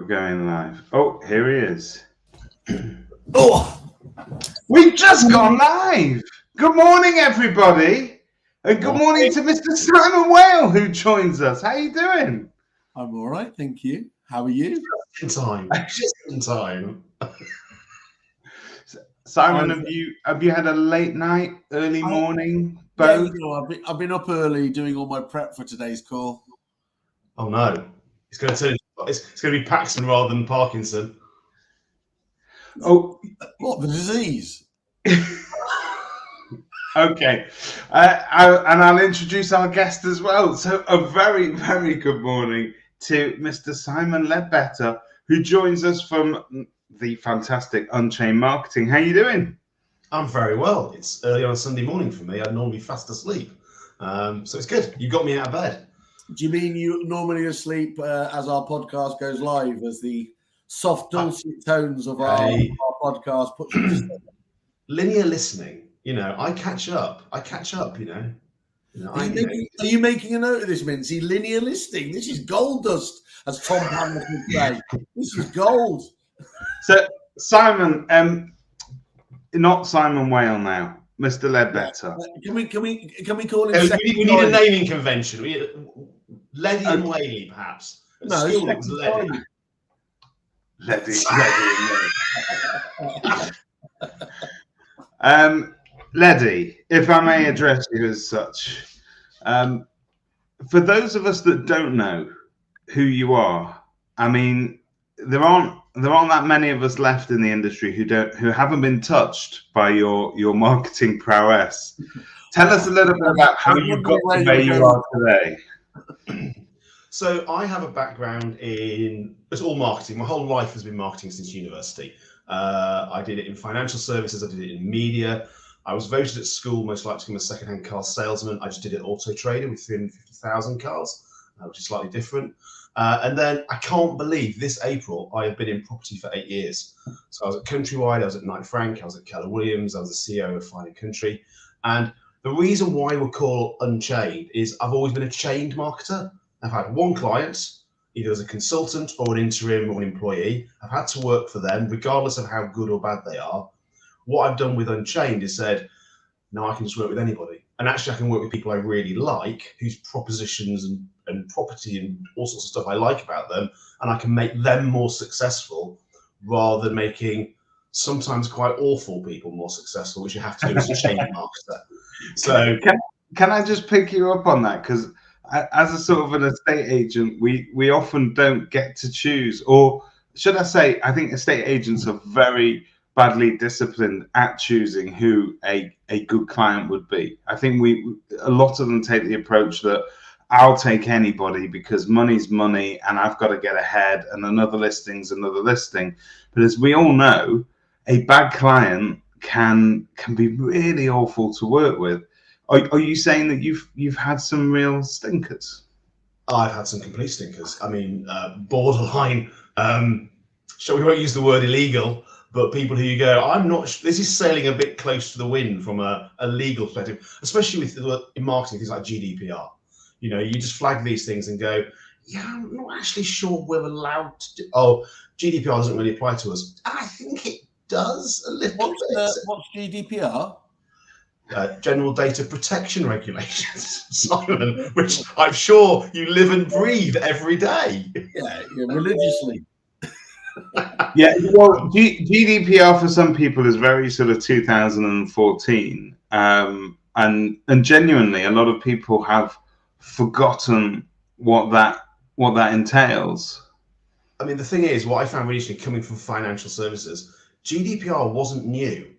We're going live. Oh, here he is. Oh, We've just gone live. Good morning, everybody. And good morning to Mr. Simon Whale, who joins us. How you doing? I'm all right, thank you. How are you? Just in time. Simon, have you had a late night, early morning? Both? Yeah, I've been up early doing all my prep for today's call. Oh no, it's going to be Paxton rather than Parkinson. Oh, what, the disease? Okay, I'll introduce our guest as well. So a very, very good morning to Mr. Simon Leadbetter, who joins us from the fantastic Unchained Marketing. How you doing? I'm very well. It's early on a Sunday morning for me. I'd normally be fast asleep. So it's good. You got me out of bed. Do you mean you normally asleep as our podcast goes live, as the soft, dulcet tones of our podcast put you to sleep? Linear listening. I catch up. Are you making a note of this, Mincy? Linear listening. This is gold dust, as Tom Hamlet would say. This is gold. So, Simon, not Simon Whale now, Mr. Leadbetter. Can we call him? We need a naming convention. Leddy and Whaley, perhaps. No, it's Leddy. Leddy, if I may address you as such, for those of us that don't know who you are, I mean, there aren't that many of us left in the industry who haven't been touched by your marketing prowess. Tell us a little bit about how you got to where you are today. So I have a background it's all marketing. My whole life has been marketing since university. I did it in financial services. I did it in media. I was voted at school most likely to become a second-hand car salesman. I just did it auto trader with 350,000 cars, which is slightly different. And then I can't believe this April I have been in property for 8 years. So I was at Countrywide, I was at Knight Frank, I was at Keller Williams, I was the CEO of Fine & Country. And the reason why we're called Unchained is I've always been a chained marketer. I've had one client, either as a consultant or an interim or an employee. I've had to work for them, regardless of how good or bad they are. What I've done with Unchained is said, now I can just work with anybody. And actually I can work with people I really like, whose propositions and property and all sorts of stuff I like about them, and I can make them more successful rather than making sometimes quite awful people more successful, which you have to do as a chain marketer. So can I just pick you up on that? Because as a sort of an estate agent, we often don't get to choose, or should I say, I think estate agents are very badly disciplined at choosing who a good client would be. I think a lot of them take the approach that I'll take anybody because money's money and I've got to get ahead, and another listing's another listing. But as we all know, a bad client can be really awful to work with. Are you saying that you've had some real stinkers? I've had some complete stinkers. I mean, borderline. We won't use the word illegal, but people who you go, I'm not. This is sailing a bit close to the wind from a legal perspective, especially with in marketing things like GDPR. You just flag these things and go, yeah, I'm not actually sure we're allowed to do. Oh, GDPR doesn't really apply to us. I think it does a little bit. What's GDPR? General Data Protection Regulations, Simon, which I'm sure you live and breathe every day. Yeah, religiously. Yeah, well, GDPR for some people is very sort of 2014, and genuinely, a lot of people have forgotten what that entails. I mean, the thing is, what I found really interesting coming from financial services, GDPR wasn't new.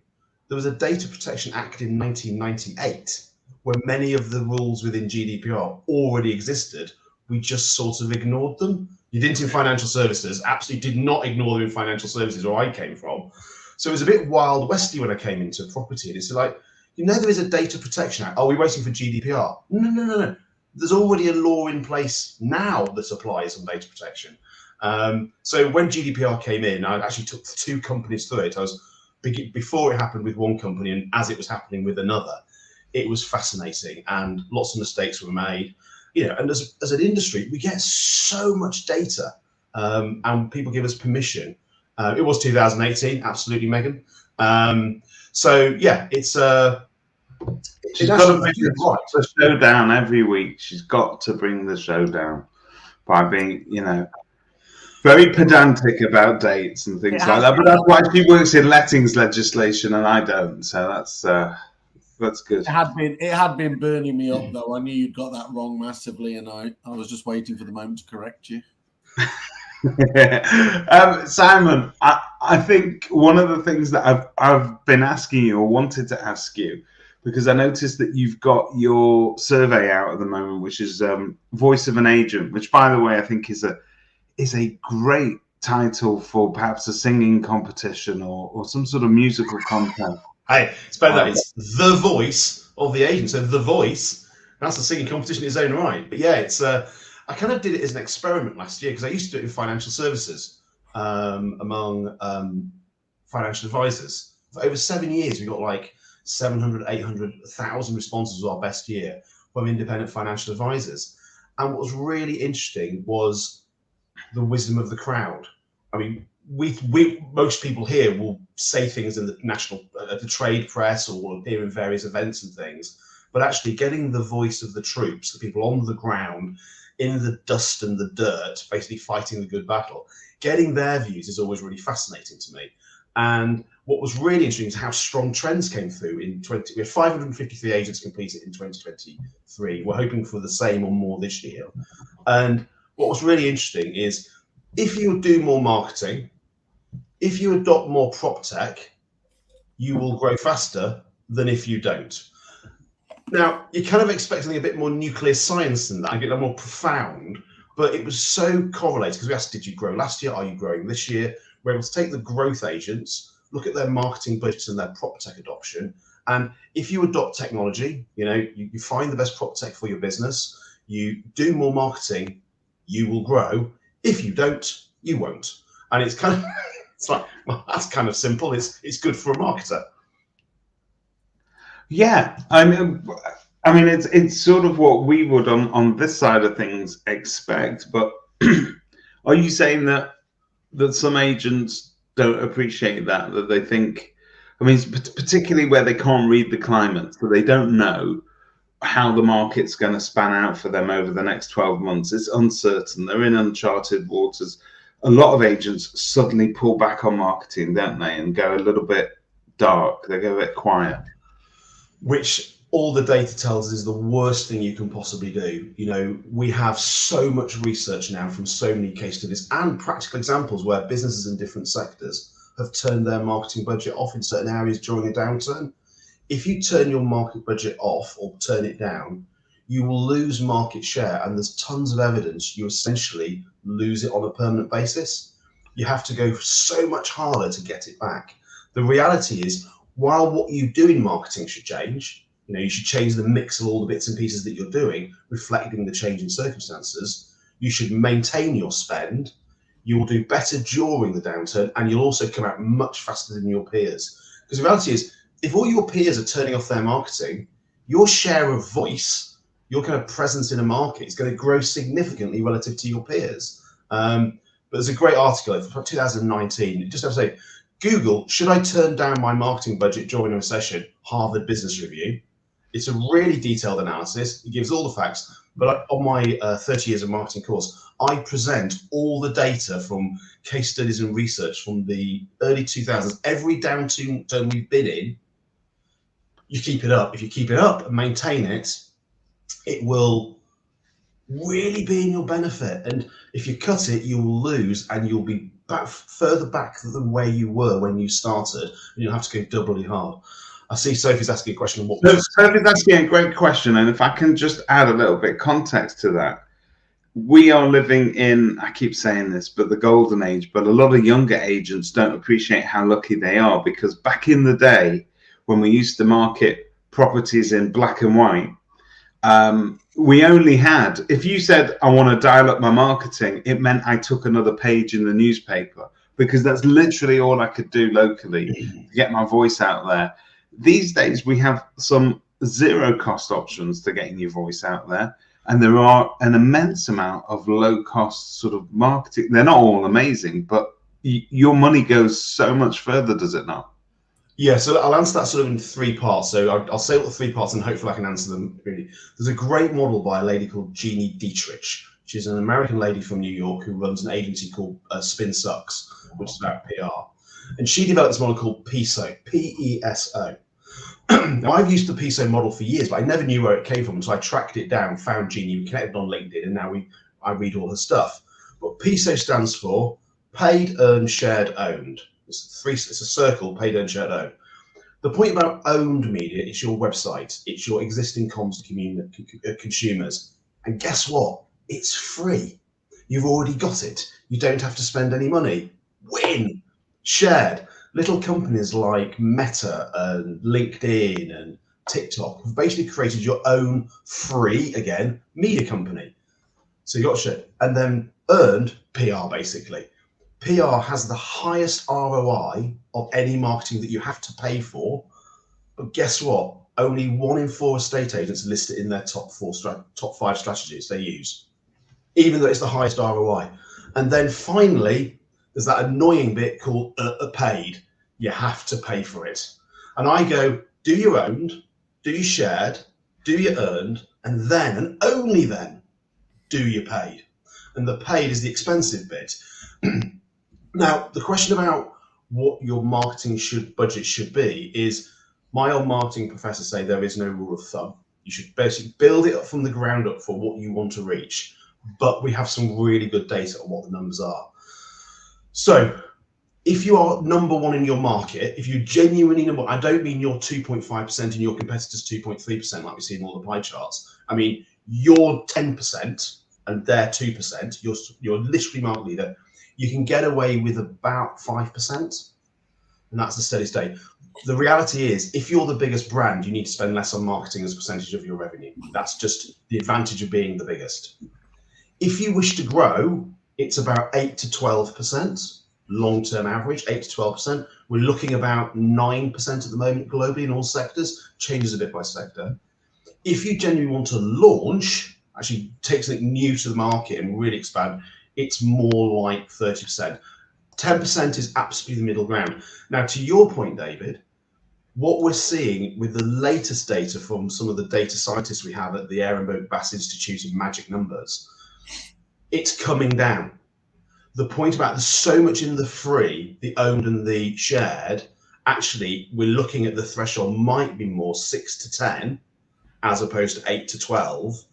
There was a Data Protection Act in 1998 where many of the rules within GDPR already existed. We just sort of ignored them. You didn't in financial services, absolutely did not ignore them in financial services where I came from. So it was a bit wild westy when I came into property. And it's like, there is a Data Protection Act. Are we waiting for GDPR? No. There's already a law in place now that applies on data protection. So when GDPR came in, I actually took 2 companies through it. I was before it happened with one company and as it was happening with another. It was fascinating and lots of mistakes were made. And as an industry, we get so much data and people give us permission. It was 2018, absolutely, Megan. So yeah, it's she's got to bring the show down every week. She's got to bring the show down by being, very pedantic about dates and things like that. But that's why she works in lettings legislation and I don't. So that's good. It had been burning me up though. I knew you'd got that wrong massively, and I was just waiting for the moment to correct you. Simon, I think one of the things that I've been asking you or wanted to ask you, because I noticed that you've got your survey out at the moment, which is Voice of an Agent, which, by the way, I think is a great title for perhaps a singing competition or some sort of musical contest. Hey, it's better that it's the voice of the agent. So the voice, that's a singing competition in its own right. But yeah, it's I kind of did it as an experiment last year because I used to do it in financial services among financial advisors. For over 7 years, we got like 700, 800, 1,000 responses was our best year from independent financial advisors. And what was really interesting was the wisdom of the crowd. I mean, we most people here will say things in the the trade press or will appear in various events and things, but actually getting the voice of the troops, the people on the ground, in the dust and the dirt, basically fighting the good battle, getting their views is always really fascinating to me. And what was really interesting is how strong trends came through we had 553 agents completed in 2023. We're hoping for the same or more this year. And what was really interesting is if you do more marketing, if you adopt more prop tech, you will grow faster than if you don't. Now, you kind of expect something a bit more nuclear science than that, a bit more profound, but it was so correlated because we asked, did you grow last year? Are you growing this year? We're able to take the growth agents, look at their marketing budgets and their prop tech adoption. And if you adopt technology, you find the best prop tech for your business, you do more marketing, you will grow. If you don't, you won't. And it's kind of, it's like, well, that's kind of simple. It's good for a marketer. Yeah, I mean, it's sort of what we would on this side of things expect. But are you saying that some agents don't appreciate that they think? I mean, particularly where they can't read the climate, so they don't know how the market's going to span out for them over the next 12 months. It's uncertain. They're in uncharted waters. A lot of agents suddenly pull back on marketing, don't they, and go a little bit dark. They go a bit quiet. Which all the data tells us is the worst thing you can possibly do. We have so much research now from so many case studies and practical examples where businesses in different sectors have turned their marketing budget off in certain areas during a downturn. If you turn your market budget off or turn it down, you will lose market share, and there's tons of evidence you essentially lose it on a permanent basis. You have to go so much harder to get it back. The reality is, while what you do in marketing should change, you should change the mix of all the bits and pieces that you're doing, reflecting the change in circumstances. You should maintain your spend. You will do better during the downturn, and you'll also come out much faster than your peers. Because the reality is, if all your peers are turning off their marketing, your share of voice, your kind of presence in a market is going to grow significantly relative to your peers. But there's a great article from 2019. It just has to say, Google, should I turn down my marketing budget during a recession? Harvard Business Review. It's a really detailed analysis. It gives all the facts. But on my 30 years of marketing course, I present all the data from case studies and research from the early 2000s. Every downturn we've been in, you keep it up. If you keep it up and maintain it, it will really be in your benefit. And if you cut it, you will lose, and you'll be further back than where you were when you started, and you'll have to go doubly hard. I see Sophie's asking a question. Sophie's asking a great question, and if I can just add a little bit of context to that. We are living in, I keep saying this, but the golden age, but a lot of younger agents don't appreciate how lucky they are, because back in the day, when we used to market properties in black and white, we only had, if you said, I want to dial up my marketing, it meant I took another page in the newspaper, because that's literally all I could do locally to get my voice out there. These days, we have some zero cost options to getting your voice out there. and there are an immense amount of low-cost sort of marketing. They're not all amazing, but your money goes so much further, does it not? Yeah, so I'll answer that sort of in 3 parts. So I'll say what the 3 parts, and hopefully I can answer them really. There's a great model by a lady called Jeannie Dietrich. She's an American lady from New York who runs an agency called Spin Sucks, which is about PR. And she developed this model called PESO, P-E-S-O. Now, I've used the PESO model for years, but I never knew where it came from. So I tracked it down, found Jeannie, we connected on LinkedIn, and now I read all her stuff. But PESO stands for Paid, Earned, Shared, Owned. It's a circle, paid, earned, shared, owned. The point about owned media, it's your website, it's your existing comms to consumers. And guess what? It's free. You've already got it. You don't have to spend any money. Win! Shared. Little companies like Meta and LinkedIn and TikTok have basically created your own free, again, media company. So you got shared. And then earned, PR basically. PR has the highest ROI of any marketing that you have to pay for. But guess what? Only 1 in 4 estate agents list it in their top 5 strategies they use, even though it's the highest ROI. And then finally, there's that annoying bit called paid. You have to pay for it. And I go, do your owned, do your shared, do your earned, and then, and only then, do your paid. And the paid is the expensive bit. Now, the question about what your marketing budget should be is, my old marketing professor say there is no rule of thumb. You should basically build it up from the ground up for what you want to reach. But we have some really good data on what the numbers are. So if you are number 1 in your market, if you genuinely number 1, I don't mean you're 2.5% and your competitors 2.3% like we see in all the pie charts. I mean, you're 10% and they're 2%. You're literally market leader. You can get away with about 5%, and that's the steady state. The reality is, if you're the biggest brand, you need to spend less on marketing as a percentage of your revenue. That's just the advantage of being the biggest. If you wish to grow, it's about 8 to 12%, long-term average, 8 to 12%. We're looking about 9% at the moment globally in all sectors, changes a bit by sector. If you genuinely want to launch, actually take something new to the market and really expand, it's more like 30%. 10% is absolutely the middle ground. Now, to your point, David, what we're seeing with the latest data from some of the data scientists we have at the Ehrenberg Bass Institute of Magic Numbers, it's coming down. The point about there's so much in the free, the owned and the shared, actually, we're looking at the threshold might be more 6 to 10 as opposed to 8 to 12.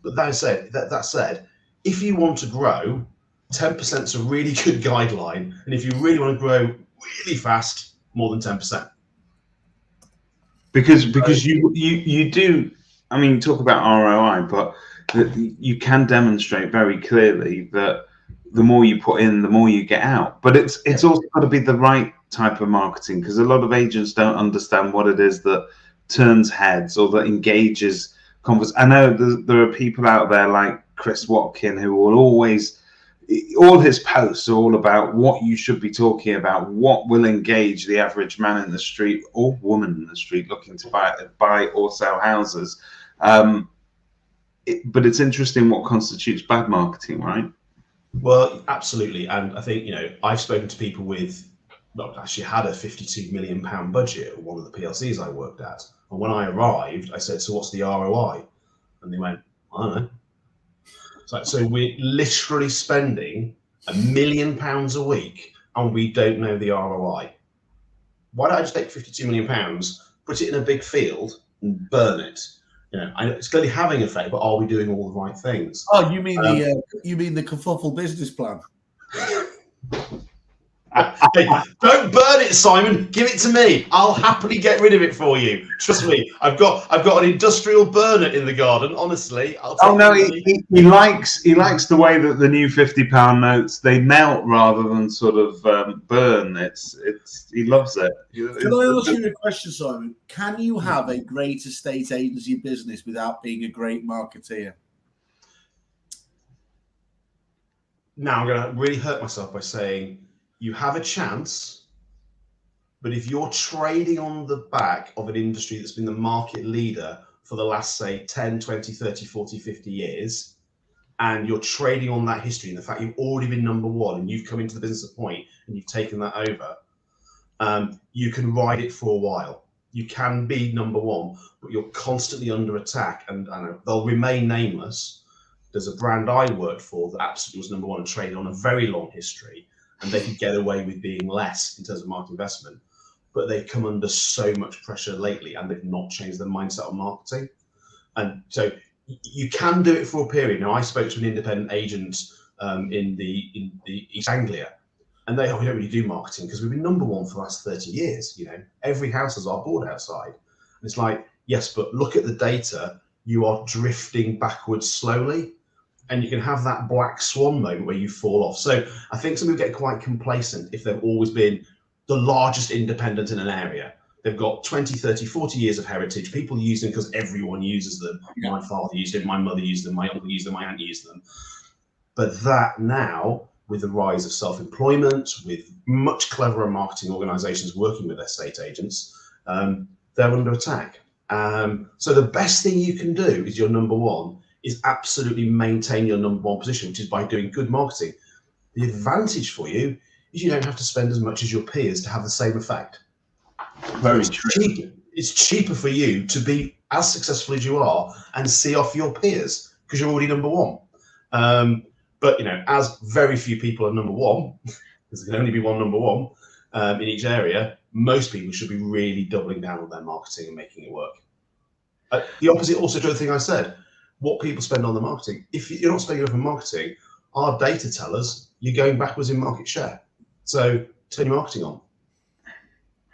But that said, if you want to grow, 10% is a really good guideline. And if you really want to grow really fast, more than 10%. Because you do, I mean, talk about ROI, but you can demonstrate very clearly that the more you put in, the more you get out. But it's also got to be the right type of marketing, because a lot of agents don't understand what it is that turns heads or that engages conversations. I know there are people out there like Chris Watkin who will always, all his posts are all about what you should be talking about, what will engage the average man in the street or woman in the street looking to buy or sell houses. But it's interesting what constitutes bad marketing, right? Well, absolutely. And I think, I've spoken to people with, actually had a £52 million budget at one of the PLCs I worked at. And when I arrived, I said, so what's the ROI? And they went, I don't know. So we're literally spending £1 million a week and we don't know the ROI. Why don't I just take £52 million, put it in a big field and burn it? It's clearly having an effect, but are we doing all the right things? Oh, you mean the Kerfuffle business plan? Hey, don't burn it, Simon. Give it to me. I'll happily get rid of it for you. Trust me. I've got an industrial burner in the garden. Honestly, I'll take he likes the way that the new £50 notes, they melt rather than sort of burn. He loves it. Can I ask you a question, Simon? Can you have a great estate agency business without being a great marketeer? Now I'm going to really hurt myself by saying, you have a chance, but if you're trading on the back of an industry that's been the market leader for the last, say, 10, 20, 30, 40, 50 years, and you're trading on that history and the fact you've already been number one and you've come into the business at a point and you've taken that over, you can ride it for a while. You can be number one, but you're constantly under attack, and they'll remain nameless. There's a brand I worked for that absolutely was number one and traded on a very long history, and they could get away with being less in terms of market investment. But they've come under so much pressure lately, and they've not changed their mindset on marketing. And so you can do it for a period. Now, I spoke to an independent agent in the East Anglia, and we don't really do marketing because we've been number one for the last 30 years. You know, every house has our board outside. And it's like, yes, but look at the data. You are drifting backwards slowly, and you can have that black swan moment where you fall off. So I think some people get quite complacent if they've always been the largest independent in an area. They've got 20, 30, 40 years of heritage. People use them because everyone uses them. Yeah. My father used them, my mother used them, my uncle used them, my aunt used them. But that now, with the rise of self-employment, with much cleverer marketing organizations working with estate agents, they're under attack. So the best thing you can do is your number one is absolutely maintain your number one position, which is by doing good marketing. The advantage for you is you don't have to spend as much as your peers to have the same effect. Very true. It's cheaper for you to be as successful as you are and see off your peers because you're already number one. But, you know, as very few people are number one, because there can only be one number one in each area, most people should be really doubling down on their marketing and making it work. The opposite also to the thing I said, what people spend on the marketing. If you're not spending enough on marketing, our data tell us you're going backwards in market share. So turn your marketing on.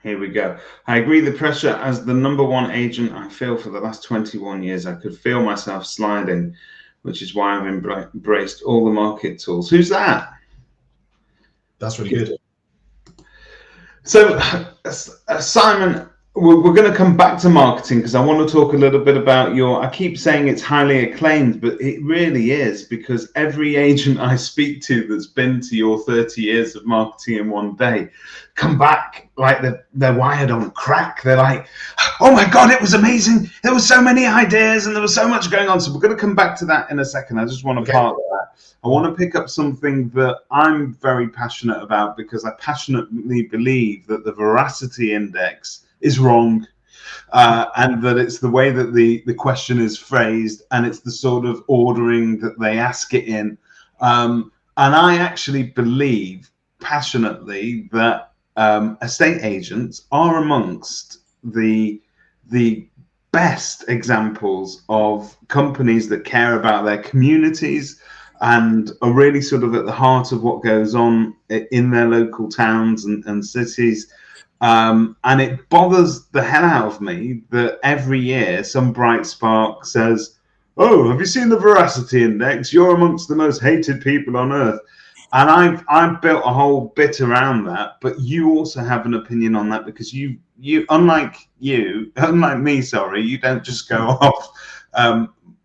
Here we go. I agree. The pressure as the number one agent I feel for the last 21 years, I could feel myself sliding, which is why I've embraced all the market tools. Who's that? That's really good. So, Simon, we're going to come back to marketing because I want to talk a little bit about I keep saying it's highly acclaimed, but it really is, because every agent I speak to that's been to your 30 years of marketing in one day come back like they're wired on crack. They're like, oh my God, it was amazing. There were so many ideas and there was so much going on. So we're going to come back to that in a second. I just want to part of that. I want to pick up something that I'm very passionate about because I passionately believe that the veracity index is wrong, and that it's the way that the question is phrased and it's the sort of ordering that they ask it in. And I actually believe passionately that estate agents are amongst the best examples of companies that care about their communities and are really sort of at the heart of what goes on in their local towns and cities. And it bothers the hell out of me that every year some bright spark says, oh, have you seen the veracity index? You're amongst the most hated people on earth. And I've built a whole bit around that, but you also have an opinion on that because you unlike me, sorry, you don't just go off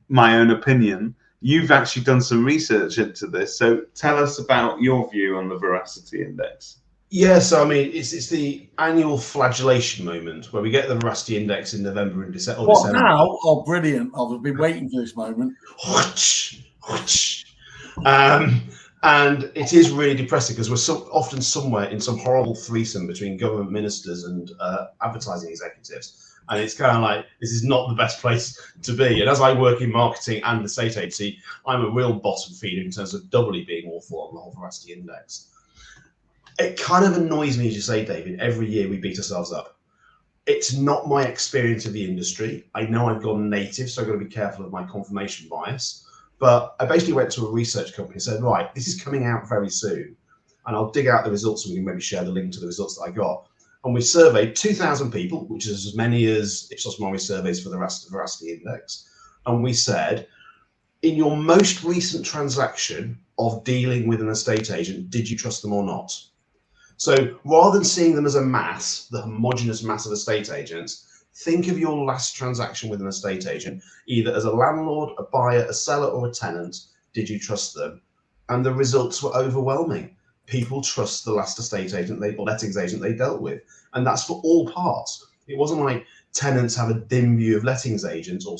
my own opinion. You've actually done some research into this. So tell us about your view on the veracity index. Yeah, so I mean, it's the annual flagellation moment where we get the veracity index in November and December. What now? Oh, brilliant. I've been waiting for this moment. And it is really depressing because we're often somewhere in some horrible threesome between government ministers and advertising executives. And it's kind of like, this is not the best place to be. And as I work in marketing and estate agency, I'm a real bottom feeder in terms of doubly being awful on the whole veracity index. It kind of annoys me, as you say, David, every year we beat ourselves up. It's not my experience of the industry. I know I've gone native, so I've got to be careful of my confirmation bias. But I basically went to a research company and said, right, this is coming out very soon. And I'll dig out the results and we can maybe share the link to the results that I got. And we surveyed 2,000 people, which is as many as Ipsos Mori surveys for the veracity index. And we said, in your most recent transaction of dealing with an estate agent, did you trust them or not? So rather than seeing them as a mass, the homogenous mass of estate agents, think of your last transaction with an estate agent, either as a landlord, a buyer, a seller, or a tenant. Did you trust them? And the results were overwhelming. People trust the last estate agent or lettings agent they dealt with. And that's for all parts. It wasn't like tenants have a dim view of lettings agents, or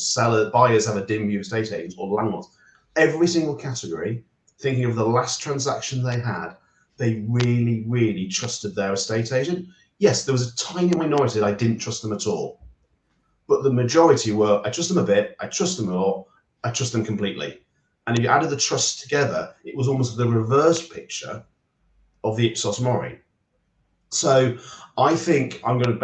buyers have a dim view of estate agents, or landlords. Every single category, thinking of the last transaction they had, they really, really trusted their estate agent. Yes, there was a tiny minority that I didn't trust them at all. But the majority were, I trust them a bit, I trust them a lot, I trust them completely. And if you added the trust together, it was almost the reverse picture of the Ipsos Mori. So I think I'm going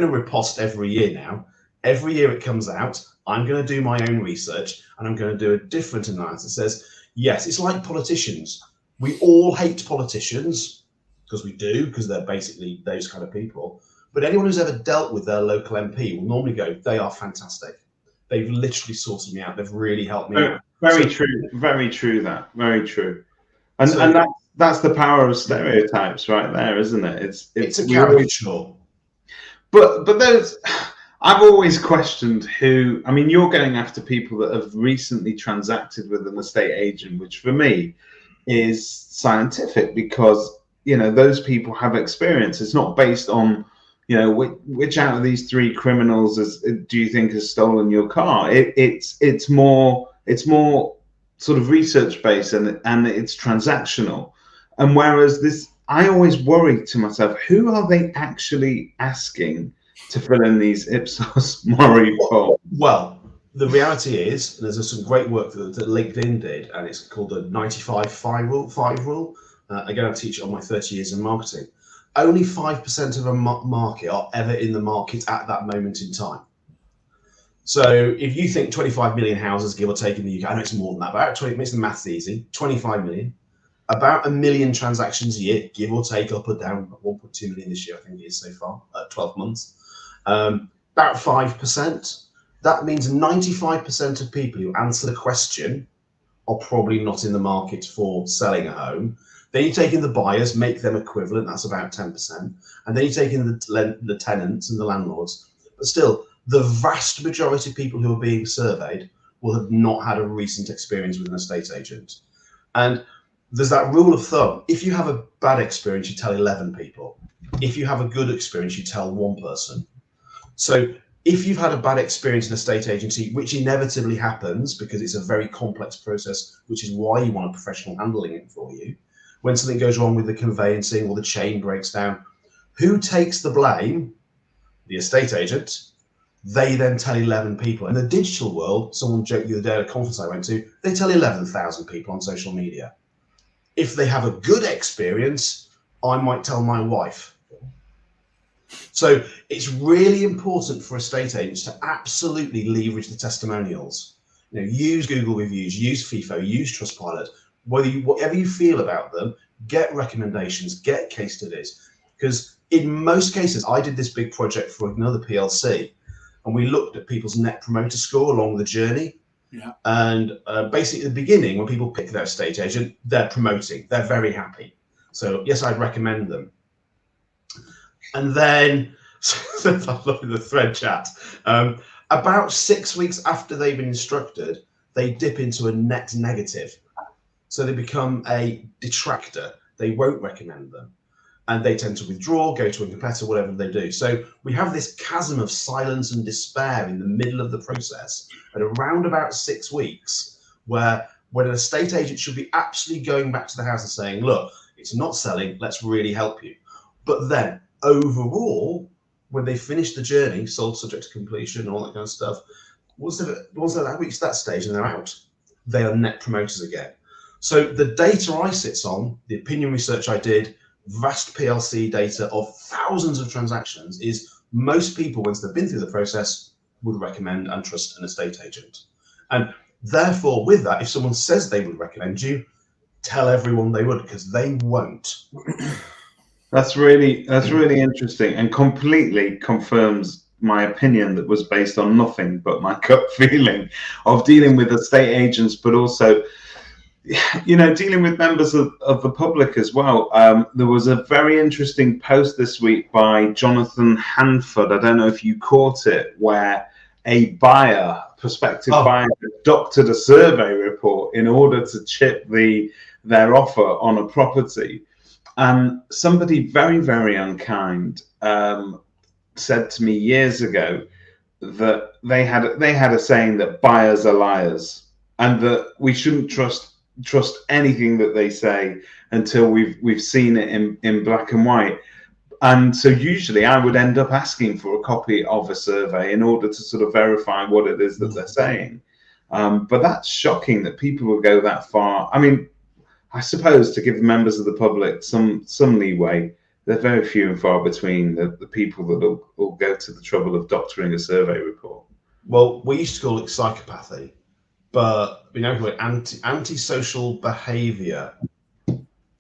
to riposte every year now. Every year it comes out, I'm going to do my own research, and I'm going to do a different analysis. It says, yes, it's like politicians. We all hate politicians, because we do, because they're basically those kind of people. But anyone who's ever dealt with their local MP will normally go, they are fantastic. They've literally sorted me out. They've really helped me out. Very true. Very true. Very true. And that's the power of stereotypes right there, isn't it? It's a caricature. But there's, I've always questioned who, I mean, you're going after people that have recently transacted with an estate agent, which for me is scientific, because, you know, those people have experience. It's not based on, you know, which out of these three criminals do you think has stolen your car? It's more sort of research based, and it's transactional. And whereas this, I always worry to myself, who are they actually asking to fill in these Ipsos Mori forms? Well, the reality is, and there's some great work that LinkedIn did, and it's called the 95-5 rule. Again, I teach it on my 30 years in marketing. Only 5% of a market are ever in the market at that moment in time. So if you think 25 million houses, give or take, in the UK, I know it's more than that, but 20, makes the maths easy, 25 million, about 1 million transactions a year, give or take, up or down, 1.2 million this year, I think it is so far, 12 months. About 5%. That means 95% of people who answer the question are probably not in the market for selling a home. Then you take in the buyers, make them equivalent, that's about 10%. And then you take in the tenants and the landlords. But still, the vast majority of people who are being surveyed will have not had a recent experience with an estate agent. And there's that rule of thumb. If you have a bad experience, you tell 11 people. If you have a good experience, you tell one person. So if you've had a bad experience in a estate agency, which inevitably happens because it's a very complex process, which is why you want a professional handling it for you, when something goes wrong with the conveyancing or the chain breaks down, who takes the blame? The estate agent. They then tell 11 people. In the digital world, someone joked the other day at a conference I went to, they tell 11,000 people on social media. If they have a good experience, I might tell my wife. So it's really important for estate agents to absolutely leverage the testimonials. You know, use Google reviews, use FIFO, use Trustpilot. Whatever you feel about them, get recommendations, get case studies. Because in most cases, I did this big project for another PLC, and we looked at people's net promoter score along the journey. Yeah. And basically at the beginning, when people pick their estate agent, they're promoting, they're very happy. So yes, I'd recommend them. And then, I love the thread chat, about 6 weeks after they've been instructed, they dip into a net negative. So they become a detractor. They won't recommend them. And they tend to withdraw, go to a competitor, whatever they do. So we have this chasm of silence and despair in the middle of the process at around about 6 weeks, where when an estate agent should be absolutely going back to the house and saying, look, it's not selling, let's really help you. But then overall, when they finish the journey, sold subject to completion and all that kind of stuff, once they've reached that stage and they're out, they are net promoters again. So the data I sit on, the opinion research I did, vast PLC data of thousands of transactions, is most people, once they've been through the process, would recommend and trust an estate agent. And therefore, with that, if someone says they would recommend you, tell everyone they would, because they won't. That's really interesting, and completely confirms my opinion that was based on nothing but my gut feeling of dealing with estate agents, but also, you know, dealing with members of the public as well. There was a very interesting post this week by Jonathan Hanford. I don't know if you caught it, where a prospective buyer, doctored a survey report in order to chip their offer on a property. And somebody very, very unkind said to me years ago that they had a saying that buyers are liars, and that we shouldn't trust anything that they say until we've seen it in black and white. And so usually I would end up asking for a copy of a survey in order to sort of verify what it is that they're saying. But that's shocking that people will go that far. I mean, I suppose to give members of the public some leeway, they're very few and far between the people that will go to the trouble of doctoring a survey report. Well, we used to call it psychopathy, but we now call it antisocial behaviour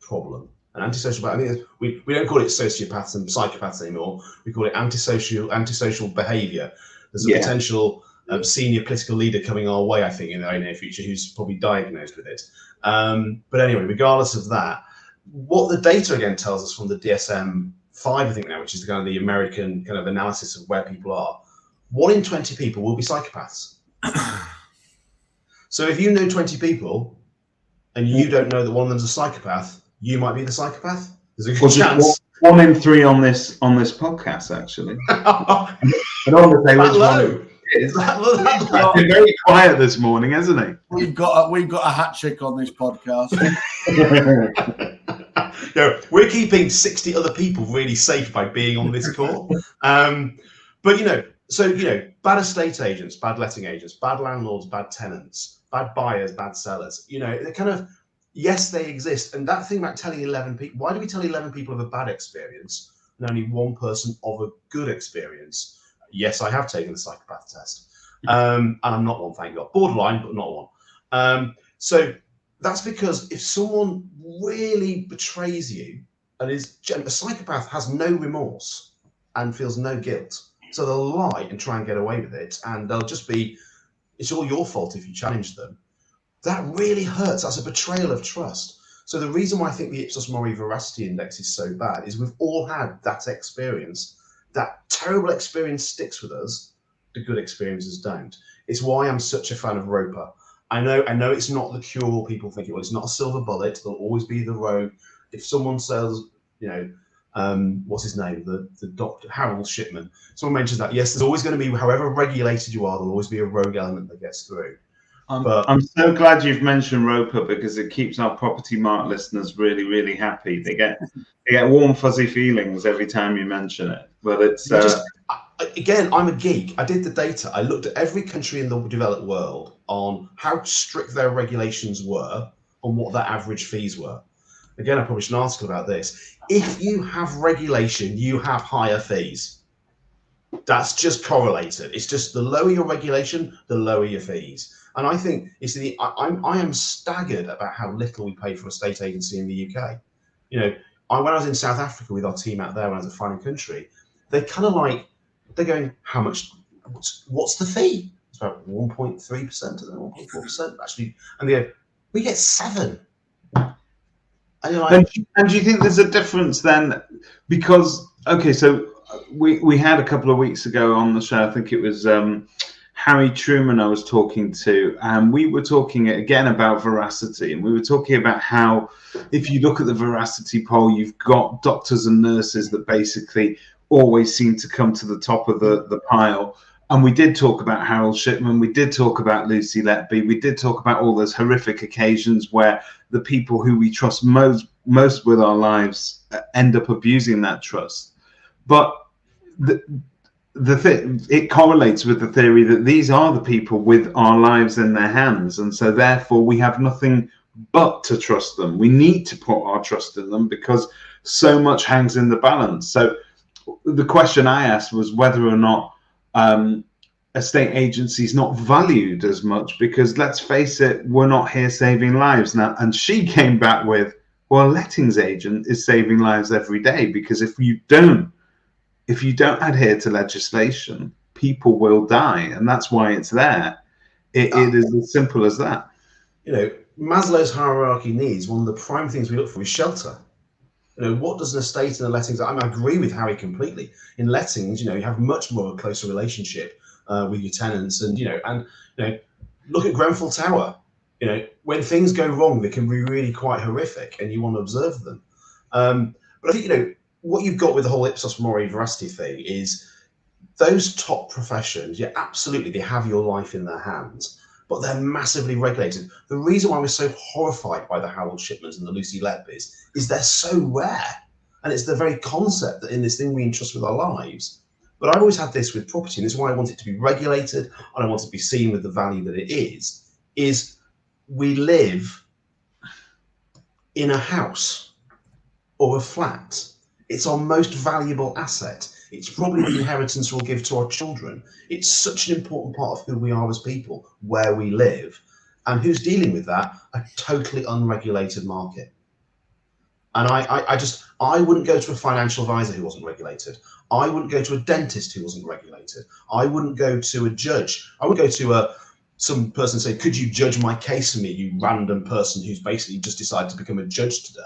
problem. An antisocial, I think we don't call it sociopaths and psychopaths anymore. We call it antisocial behaviour. There's a potential senior political leader coming our way, I think, in the very near future, who's probably diagnosed with it. But anyway, regardless of that, what the data again tells us from the DSM-5, I think now, which is the kind of the American kind of analysis of where people are, 1 in 20 people will be psychopaths. So if you know 20 people and you don't know that one of them's a psychopath, you might be the psychopath. There's a good chance. 1 in 3 on this podcast, actually. I don't want to say which one. It's been very quiet this morning, hasn't it? We've got a hat trick on this podcast. We're keeping 60 other people really safe by being on this call. But bad estate agents, bad letting agents, bad landlords, bad tenants, bad buyers, bad sellers. They're kind of, yes, they exist. And that thing about telling 11 people, why do we tell 11 people of a bad experience and only 1 person of a good experience? Yes, I have taken the psychopath test. And I'm not one, thank God. Borderline, but not one. So that's because if someone really betrays you, and a psychopath has no remorse and feels no guilt. So they'll lie and try and get away with it. And they'll just be, it's all your fault if you challenge them. That really hurts. That's a betrayal of trust. So the reason why I think the Ipsos Mori Veracity Index is so bad is we've all had that experience. That terrible experience sticks with us. The good experiences don't. It's why I'm such a fan of Roper. I know it's not the cure-all people think it was. It's not a silver bullet. There'll always be the rogue. If someone says, what's his name? The doctor, Harold Shipman. Someone mentions that. Yes, there's always going to be, however regulated you are, there'll always be a rogue element that gets through. I'm so glad you've mentioned Roper, because it keeps our Property Mart listeners really, really happy. They get warm, fuzzy feelings every time you mention it. But it's again, I'm a geek. I did the data. I looked at every country in the developed world on how strict their regulations were and what their average fees were. Again, I published an article about this. If you have regulation, you have higher fees. That's just correlated. It's just the lower your regulation, the lower your fees. And I think I am staggered about how little we pay for a state agency in the UK. When I was in South Africa with our team out there when I was a foreign country, they're going, how much? What's the fee? It's about 1.3% or 1.4% actually, and they go, we get 7. And you're like, and do you think there's a difference then? Because so we had a couple of weeks ago on the show, I think it was Harry Truman I was talking to, and we were talking again about veracity, and we were talking about how if you look at the veracity poll, you've got doctors and nurses that basically always seem to come to the top of the pile. And we did talk about Harold Shipman, we did talk about Lucy Letby, we did talk about all those horrific occasions where the people who we trust most with our lives end up abusing that trust. But it correlates with the theory that these are the people with our lives in their hands, and so therefore we have nothing but to trust them. We need to put our trust in them because so much hangs in the balance. So the question I asked was whether or not estate agencies not valued as much, because let's face it, we're not here saving lives now. And she came back with, well, a lettings agent is saving lives every day, because if you don't adhere to legislation, people will die, and that's why it's there. It is as simple as that. Maslow's hierarchy needs, one of the prime things we look for is shelter. What does an estate and a lettings? I agree with Harry completely. In lettings, you have much more of a closer relationship with your tenants, and look at Grenfell Tower. When things go wrong, they can be really quite horrific, and you want to observe them. But I think what you've got with the whole Ipsos Mori veracity thing is those top professions, yeah, absolutely, they have your life in their hands, but they're massively regulated. The reason why we're so horrified by the Harold Shipmans and the Lucy Letbys is they're so rare. And it's the very concept that in this thing we entrust with our lives. But I've always had this with property, and this is why I want it to be regulated, and I want it to be seen with the value that it is we live in a house or a flat. It's our most valuable asset. It's probably the inheritance we'll give to our children. It's such an important part of who we are as people, where we live. And who's dealing with that? A totally unregulated market. And I wouldn't go to a financial advisor who wasn't regulated. I wouldn't go to a dentist who wasn't regulated. I wouldn't go to a judge. I would go to some person and say, could you judge my case for me, you random person who's basically just decided to become a judge today?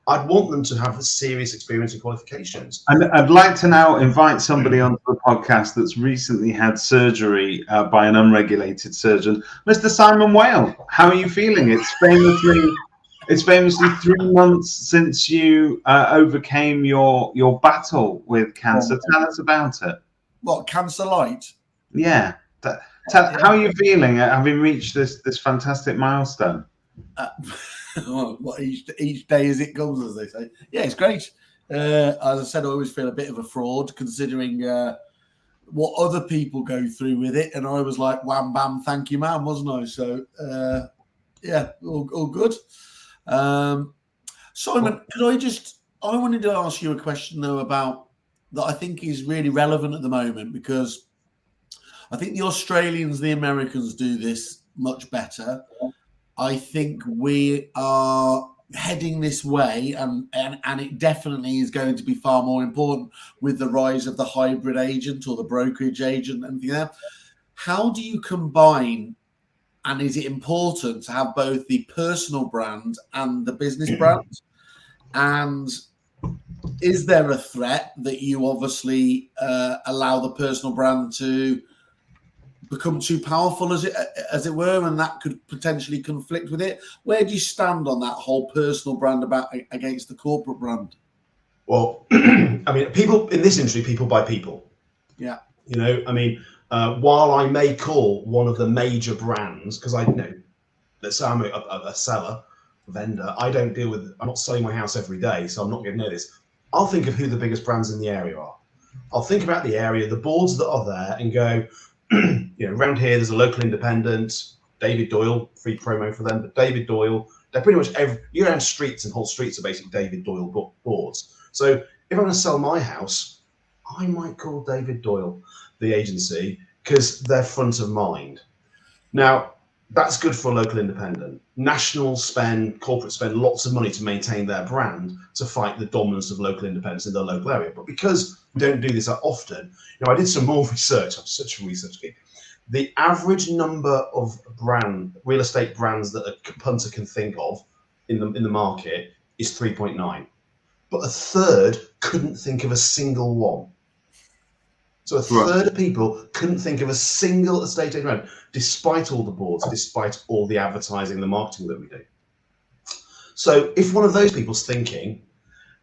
I'd want them to have a serious experience and qualifications. And I'd like to now invite somebody onto the podcast that's recently had surgery by an unregulated surgeon. Mr. Simon Whale, how are you feeling? It's famously 3 months since you overcame your battle with cancer. Tell us about it. What, Cancer Light? Yeah. How are you feeling having reached this fantastic milestone? Each day as it comes, as they say. Yeah, it's great. As I said, I always feel a bit of a fraud considering what other people go through with it. And I was like, wham, bam, thank you, ma'am, wasn't I? So, yeah, all good. Simon, I wanted to ask you a question, though, about that I think is really relevant at the moment, because I think the Australians, the Americans do this much better. I think we are heading this way, and it definitely is going to be far more important with the rise of the hybrid agent or the brokerage agent and everything like that. How do you combine, and is it important to have both the personal brand and the business brand? And is there a threat that you obviously allow the personal brand to become too powerful, as it were, and that could potentially conflict with it? Where do you stand on that whole personal brand against the corporate brand? Well, I mean, people in this industry, people buy people. Yeah. You know, I mean, while I may call one of the major brands, because let's say I'm a seller, vendor, I'm not selling my house every day, so I'm not going to know this. I'll think of who the biggest brands in the area are. I'll think about the area, the boards that are there, and go, around here, there's a local independent, David Doyle, free promo for them, but David Doyle, they're pretty much you around streets, and whole streets are basically David Doyle boards. So if I'm going to sell my house, I might call David Doyle, the agency, because they're front of mind. Now, that's good for a local independent. National spend, corporate spend lots of money to maintain their brand to fight the dominance of local independents in their local area. But because we don't do this that often, I did some more research. I'm such a research geek. The average number of real estate brands that a punter can think of in the market is 3.9. But a third couldn't think of a single one. So a third of people couldn't think of a single estate agent brand, despite all the boards, despite all the advertising, the marketing that we do. So if one of those people's thinking,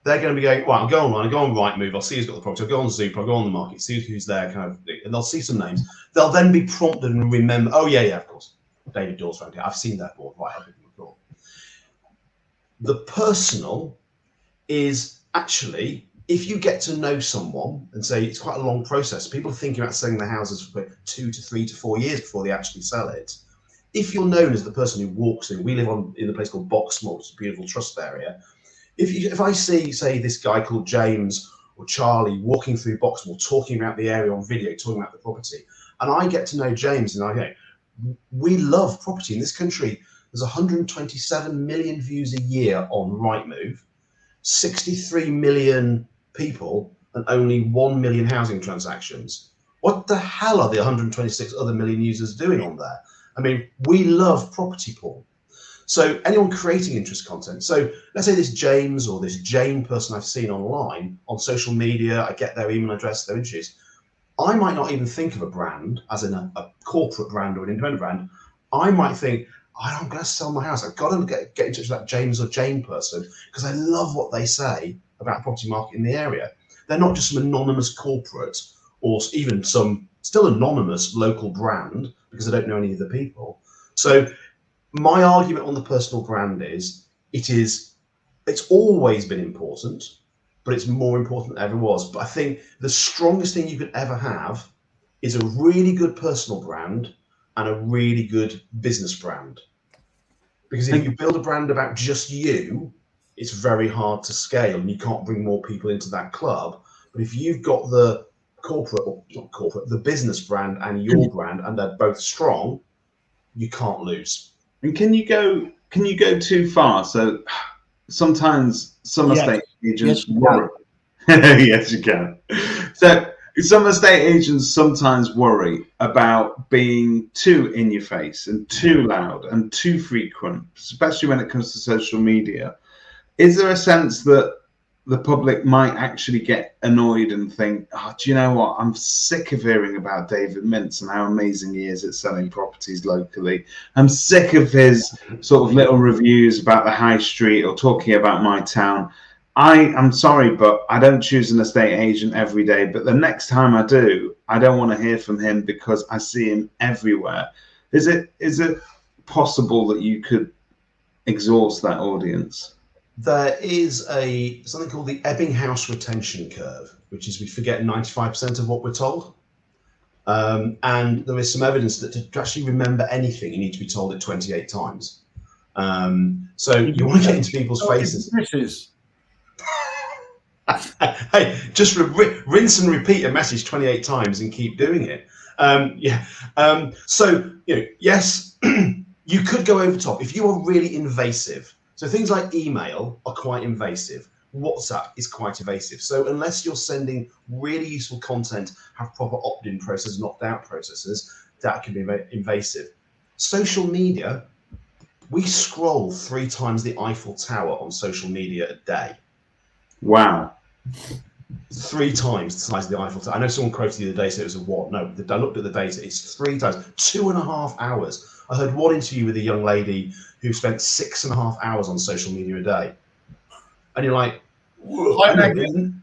they're going to be going, well, I'll go online, I'll go on Rightmove, I'll see who's got the property, I'll go on Zoop, I'll go on the market, see who's there, kind of, and they'll see some names. They'll then be prompted and remember, oh yeah, of course, David Doyle's around here. I've seen that board, right? I'll give them a call. The personal is actually, if you get to know someone and say it's quite a long process, people are thinking about selling their houses for 2 to 3 to 4 years before they actually sell it. If you're known as the person who walks in, we live in a place called Boxmoor, it's a beautiful trust area. If I see, say, this guy called James or Charlie walking through Boxmoor, talking about the area on video, talking about the property, and I get to know James, and we love property in this country. There's 127 million views a year on Rightmove, 63 million people, and only 1 million housing transactions. What the hell are the 126 other million users doing on there? I mean, we love property porn. So anyone creating interest content. So let's say this James or this Jane person I've seen online on social media, I get their email address, their interest. I might not even think of a brand as in a corporate brand or an independent brand. I might think, I'm going to sell my house. I've got to get in touch with that James or Jane person because I love what they say about the property market in the area. They're not just some anonymous corporate or even some still anonymous local brand because I don't know any of the people. So my argument on the personal brand is it's always been important, but it's more important than ever was. But I think the strongest thing you could ever have is a really good personal brand and a really good business brand. Because if you build a brand about just you, it's very hard to scale and you can't bring more people into that club. But if you've got the the business brand and your brand, and they're both strong, you can't lose. And can you go too far? So sometimes some estate agents worry. Yes, you can. So some estate agents sometimes worry about being too in your face and too loud and too frequent, especially when it comes to social media. Is there a sense that the public might actually get annoyed and think, oh, do you know what? I'm sick of hearing about David Mintz and how amazing he is at selling properties locally. I'm sick of his sort of little reviews about the high street or talking about my town. I'm sorry, but I don't choose an estate agent every day. But the next time I do, I don't want to hear from him because I see him everywhere. Is it possible that you could exhaust that audience? There is something called the Ebbinghaus retention curve, which is we forget 95% of what we're told. And there is some evidence that to actually remember anything, you need to be told it 28 times. So you want to get into people's faces. Hey, just rinse and repeat a message 28 times and keep doing it. So, yes, you could go over top if you are really invasive. So things like email are quite invasive. WhatsApp is quite invasive. So unless you're sending really useful content, have proper opt-in processes, opt-out processes, that can be invasive. Social media, we scroll 3 times the Eiffel Tower on social media a day. Wow. 3 times the size of the Eiffel Tower. I know someone quoted the other day, said it was a what? No, I looked at the data. It's 3 times, 2.5 hours. I heard one interview with a young lady who spent 6.5 hours on social media a day. And you're like, whoa. And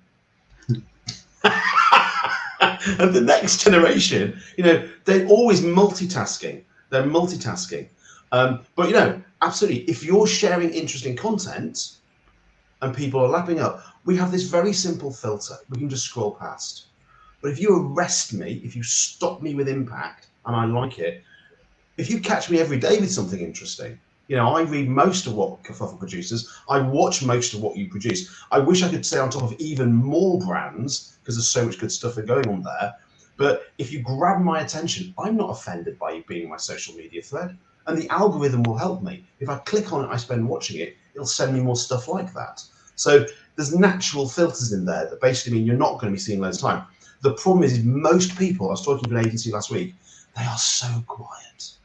the next generation, they're always multitasking. They're multitasking. But, absolutely, if you're sharing interesting content and people are lapping up, we have this very simple filter. We can just scroll past. But if you arrest me, if you stop me with impact, and I like it, if you catch me every day with something interesting, I read most of what Kerfuffle produces. I watch most of what you produce. I wish I could stay on top of even more brands because there's so much good stuff going on there. But if you grab my attention, I'm not offended by you being in my social media thread. And the algorithm will help me. If I click on it, I spend watching it, it'll send me more stuff like that. So there's natural filters in there that basically mean you're not going to be seeing loads of time. The problem is most people, I was talking to an agency last week, they are so quiet.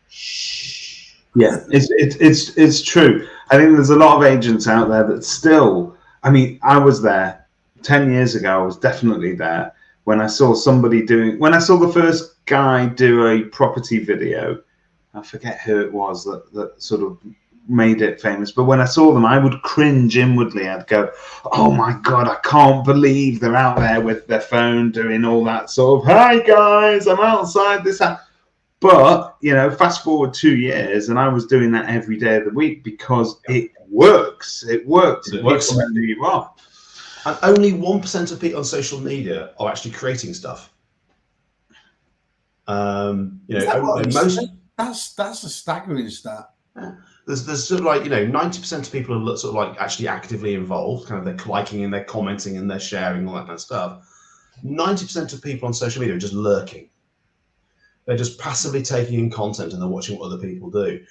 Shh. Yeah, it's true. I think there's a lot of agents out there that still, I was there 10 years ago, I was definitely there when I saw the first guy do a property video. I forget who it was that sort of made it famous, but when I saw them, I would cringe inwardly. I'd go, oh my God, I can't believe they're out there with their phone doing all that sort of, hi guys, I'm outside this house. But, fast forward 2 years and I was doing that every day of the week because it works. It works. It works when you are. And only 1% of people on social media are actually creating stuff. That's a staggering stat. Yeah. There's sort of 90% of people are sort of actually actively involved, kind of they're liking and they're commenting and they're sharing all that kind of stuff. 90% of people on social media are just lurking. They're just passively taking in content and they're watching what other people do.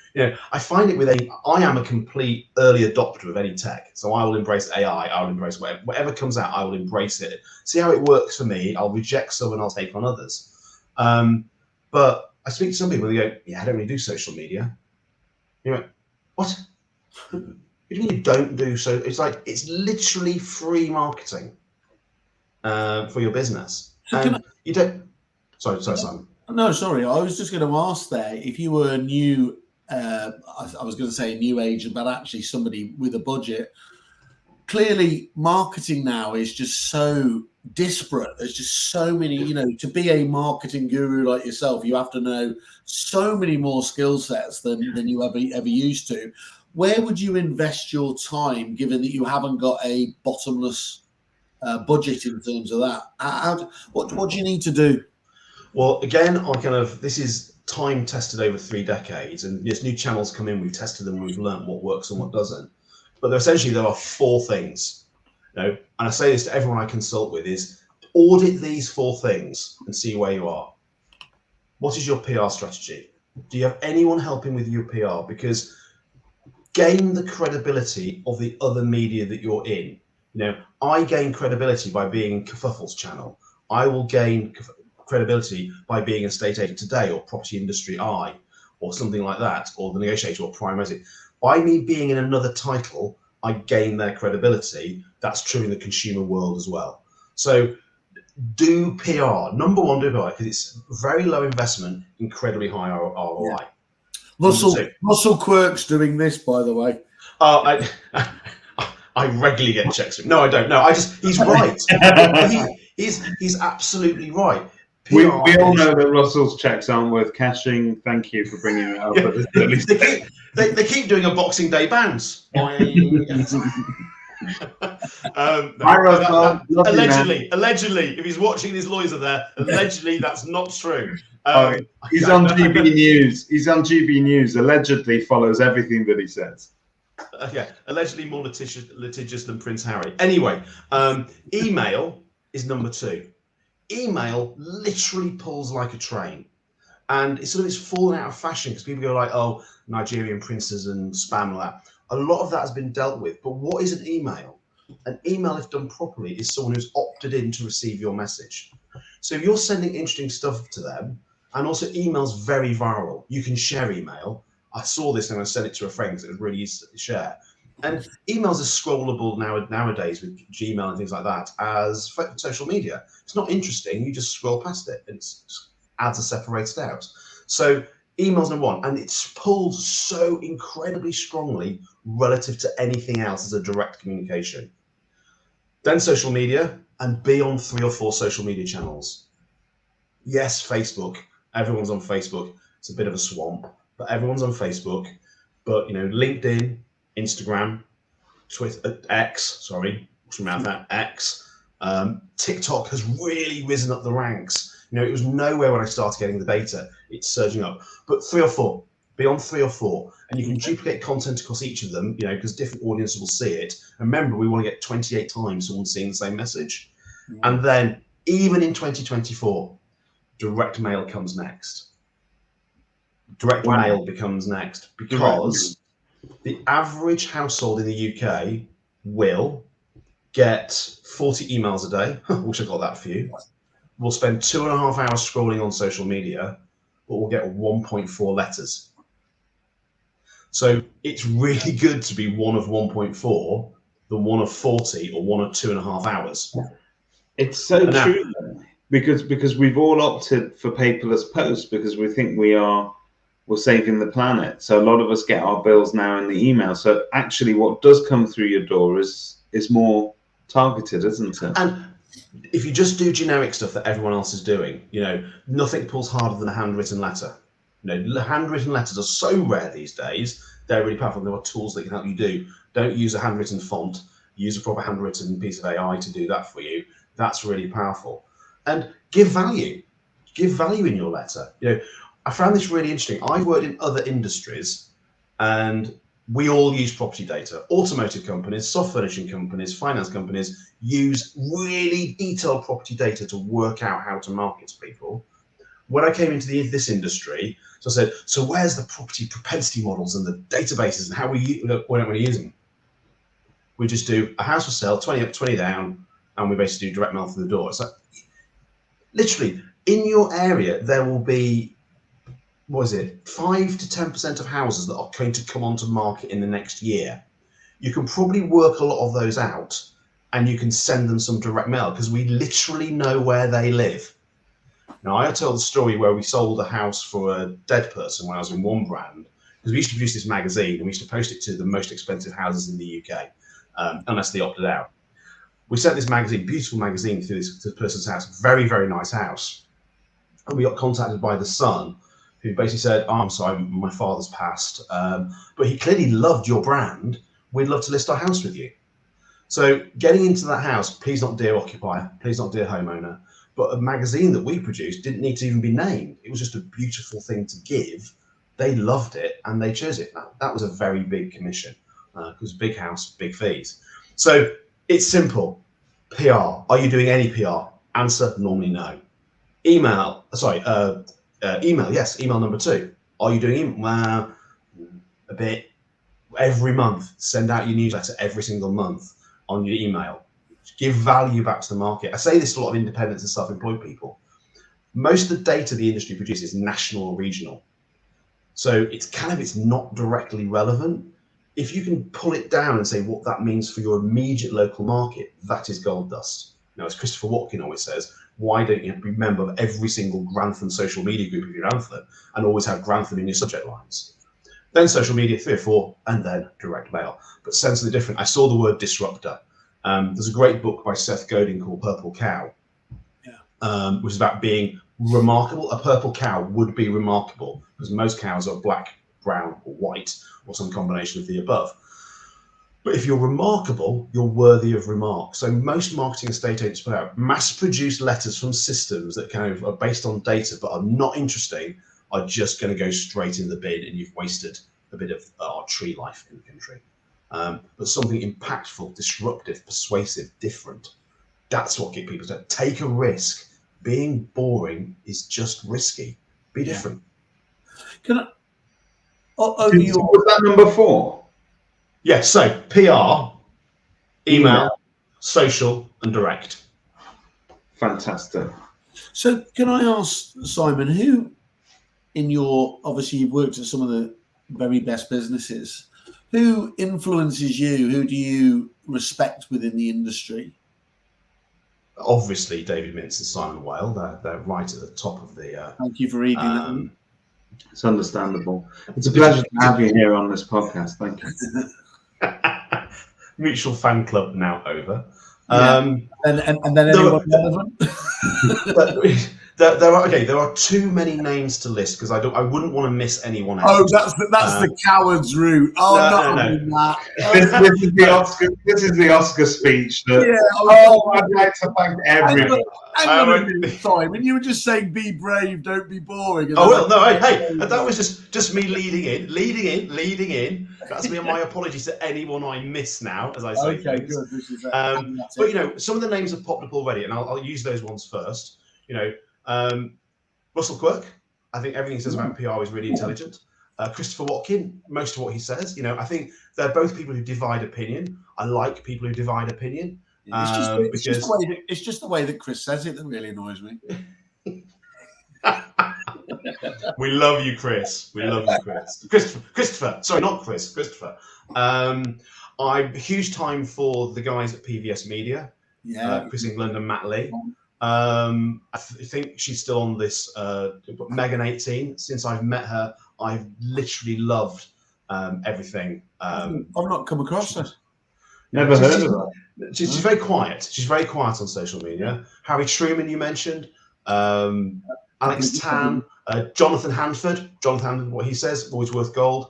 I find it I am a complete early adopter of any tech. So I will embrace AI, I will embrace whatever comes out, I will embrace it. See how it works for me, I'll reject some and I'll take on others. But I speak to some people and they go, yeah, I don't really do social media. What? What do you mean you don't do so? It's literally free marketing for your business. And you don't. Sorry, Simon. No, sorry. I was just going to ask there if you were a new. I was going to say a new agent, but actually somebody with a budget. Clearly, marketing now is just so disparate. There's just so many, you know, to be a marketing guru like yourself, you have to know so many more skill sets than you ever used to. Where would you invest your time, given that you haven't got a bottomless budget in terms of that? What do you need to do? Well, again, this is time tested over 3 decades, and as new channels come in, we've tested them and we've learned what works and what doesn't. But there are 4 things. You know, and I say this to everyone I consult with: is audit these 4 things and see where you are. What is your PR strategy? Do you have anyone helping with your PR? Because gain the credibility of the other media that you're in. You know, I gain credibility by being in Kerfuffle's channel. I will gain credibility by being a Estate Agent Today or Property Industry Eye or something like that, or The Negotiator or Prime Resi. By me being in another title, I gain their credibility. That's true in the consumer world as well. So do PR. Number 1, do PR, because it's very low investment, incredibly high ROI. Yeah. Russell Quirk's doing this, by the way. I regularly get checks. No, I don't. No, he's right. he's absolutely right. We all know that Russell's checks aren't worth cashing. Thank you for bringing it up. Yeah, at least they keep doing a Boxing Day bounce. Allegedly, if he's watching, his lawyers are there. Allegedly, that's not true. He's on GB News. He's on GB News. Allegedly follows everything that he says. Yeah, allegedly more litigious than Prince Harry. Anyway, email is number 2. Email literally pulls like a train, and it's fallen out of fashion because people go like, oh, Nigerian princes and spam and all that. A lot of that has been dealt with. But what is an email? An email, if done properly, is someone who's opted in to receive your message. So if you're sending interesting stuff to them, and also email's very viral. You can share email. I saw this and I sent it to a friend because it was really easy to share. And emails are scrollable nowadays with Gmail and things like that as social media. It's not interesting. You just scroll past it and ads are separated out. So email's number 1, and it's pulled so incredibly strongly relative to anything else as a direct communication. Then social media, and be on 3 or 4 social media channels. Yes, Facebook. Everyone's on Facebook. It's a bit of a swamp, but everyone's on Facebook. But, you know, LinkedIn, Instagram, Twitter, X, TikTok has really risen up the ranks. You know, it was nowhere when I started getting the data. It's surging up. But 3 or 4, beyond 3 or 4, and you can duplicate content across each of them, you know, because different audiences will see it. And remember, we want to get 28 times someone seeing the same message. Mm-hmm. And then, even in 2024, direct mail comes next. Direct mail becomes next because the average household in the UK will get 40 emails a day. Wish I got that for you. We'll spend 2.5 hours scrolling on social media, but we'll get 1.4 letters. So it's really good to be one of 1.4 than one of 40 or one of 2.5 hours. It's so true, because we've all opted for paperless posts because we think we're saving the planet. So a lot of us get our bills now in the email. So actually what does come through your door is more targeted, isn't it? And if you just do generic stuff that everyone else is doing, you know, nothing pulls harder than a handwritten letter. You know, handwritten letters are so rare these days. They're really powerful. There are tools that can help you do. Don't use a handwritten font. Use a proper handwritten piece of AI to do that for you. That's really powerful. And give value. Give value in your letter. You know, I found this really interesting. I've worked in other industries, and we all use property data. Automotive companies, soft furnishing companies, finance companies use really detailed property data to work out how to market to people. When I came into this industry, so I said, so where's the property propensity models and the databases and how why don't we use them? We just do a house for sale, 20 up, 20 down, and we basically do direct mail through the door. It's like, literally, in your area, there will be, 5 to 10% of houses that are going to come onto market in the next year. You can probably work a lot of those out, and you can send them some direct mail because we literally know where they live. Now, I told the story where we sold a house for a dead person when I was in One Brand, because we used to produce this magazine and we used to post it to the most expensive houses in the UK, unless they opted out. We sent this magazine, beautiful magazine, through this person's house, very, very nice house. And we got contacted by the son, who basically said, "Oh, I'm sorry, my father's passed, but he clearly loved your brand. We'd love to list our house with you." So getting into that house, please not dear occupier, please not dear homeowner, but a magazine that we produced didn't need to even be named. It was just a beautiful thing to give. They loved it and they chose it. That was a very big commission, because big house, big fees. So it's simple. PR. Are you doing any PR? Answer, normally no. Email. Email. Yes. Email number 2. Are you doing email? Well, a bit. Every month, send out your newsletter every single month on your email. Give value back to the market. I say this to a lot of independents and self-employed people. Most of the data the industry produces is national or regional. So it's not directly relevant. If you can pull it down and say what that means for your immediate local market, that is gold dust. Now, as Christopher Watkin always says, why don't you be a member of every single Grantham social media group of your Grantham and always have Grantham in your subject lines? Then social media, 3 or 4, and then direct mail. But sensibly different. I saw the word disruptor. There's a great book by Seth Godin called Purple Cow, which is about being remarkable. A purple cow would be remarkable because most cows are black, brown, or white, or some combination of the above. But if you're remarkable, you're worthy of remark. So most marketing estate agents put out mass-produced letters from systems that kind of are based on data but are not interesting, are just going to go straight in the bin, and you've wasted a bit of our tree life in the country. But something impactful, disruptive, persuasive, different. That's what get people to take a risk. Being boring is just risky. Be different. Can I? Was that number 4? Yes. So PR, email, social, and direct. Fantastic. So can I ask, Simon, who in your, obviously you've worked at some of the very best businesses, who influences you? Who do you respect within the industry? Obviously, David Mintz and Simon Weil. They're right at the top of the. Thank you for reading that. It's understandable. It's a pleasure to have you here on this podcast. Thank you. Mutual fan club now over. And then anyone relevant? There are too many names to list because I wouldn't want to miss anyone out. Oh, that's the coward's route. Oh, no. This is the Oscar speech. I'd like to thank everyone. Hang on a minute, Simon. You were just saying, "Be brave, don't be boring." Hey, that was just me leading in. That's me. My apologies to anyone I miss now, as I say. Okay, good. This is but some of the names have popped up already, and I'll use those ones first. Russell Quirk. I think everything he says about PR is really intelligent. Christopher Watkin, most of what he says, I think they're both people who divide opinion. I like people who divide opinion. It's just the way that Chris says it that really annoys me. We love you, Chris. We love you, Chris. Christopher. Sorry, not Chris. Christopher. I'm a huge time for the guys at PVS Media. Chris England and Matt Lee. I think she's still on this Megan 18. Since I've met her, I've literally loved everything. I've not come across her. Never heard of her. She's very quiet. She's very quiet on social media. Harry Truman, you mentioned. Alex Tan, Jonathan Hanford. What he says, always worth gold.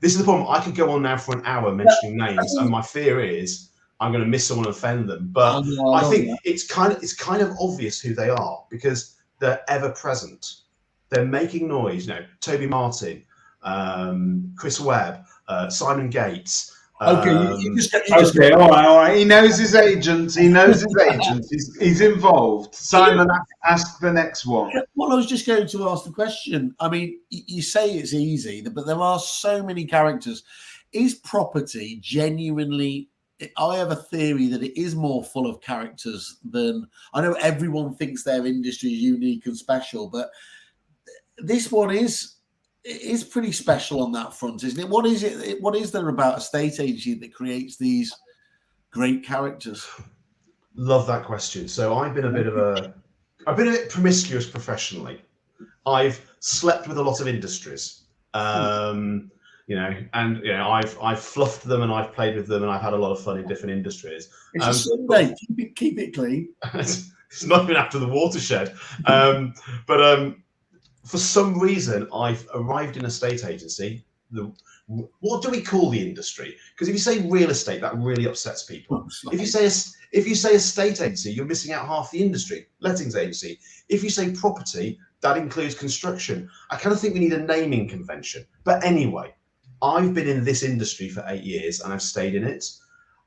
This is the problem. I could go on now for an hour mentioning names, and my fear is I'm going to miss someone and offend them. But I think it's kind of obvious who they are because they're ever present. They're making noise. Toby Martin, Chris Webb, Simon Gates. All right. He knows his agents. He's involved. Simon, ask the next one. Well, I was just going to ask the question. I mean, you say it's easy, but there are so many characters. Is property genuinely? I have a theory that it is more full of characters than I know. Everyone thinks their industry is unique and special, but this one is pretty special on that front, isn't it? What is it? What is there about a state agency that creates these great characters? Love that question. So I've been a bit promiscuous professionally. I've slept with a lot of industries. you know, and you know, I've fluffed them and I've played with them and I've had a lot of fun in different industries. It's a Sunday. Keep it clean. It's not been after the watershed, but for some reason I've arrived in a estate agency. What do we call the industry? Because if you say real estate, that really upsets people. If you say estate agency, you're missing out half the industry. Lettings agency. If you say property, that includes construction. I kind of think we need a naming convention. But anyway, I've been in this industry for 8 years and I've stayed in it.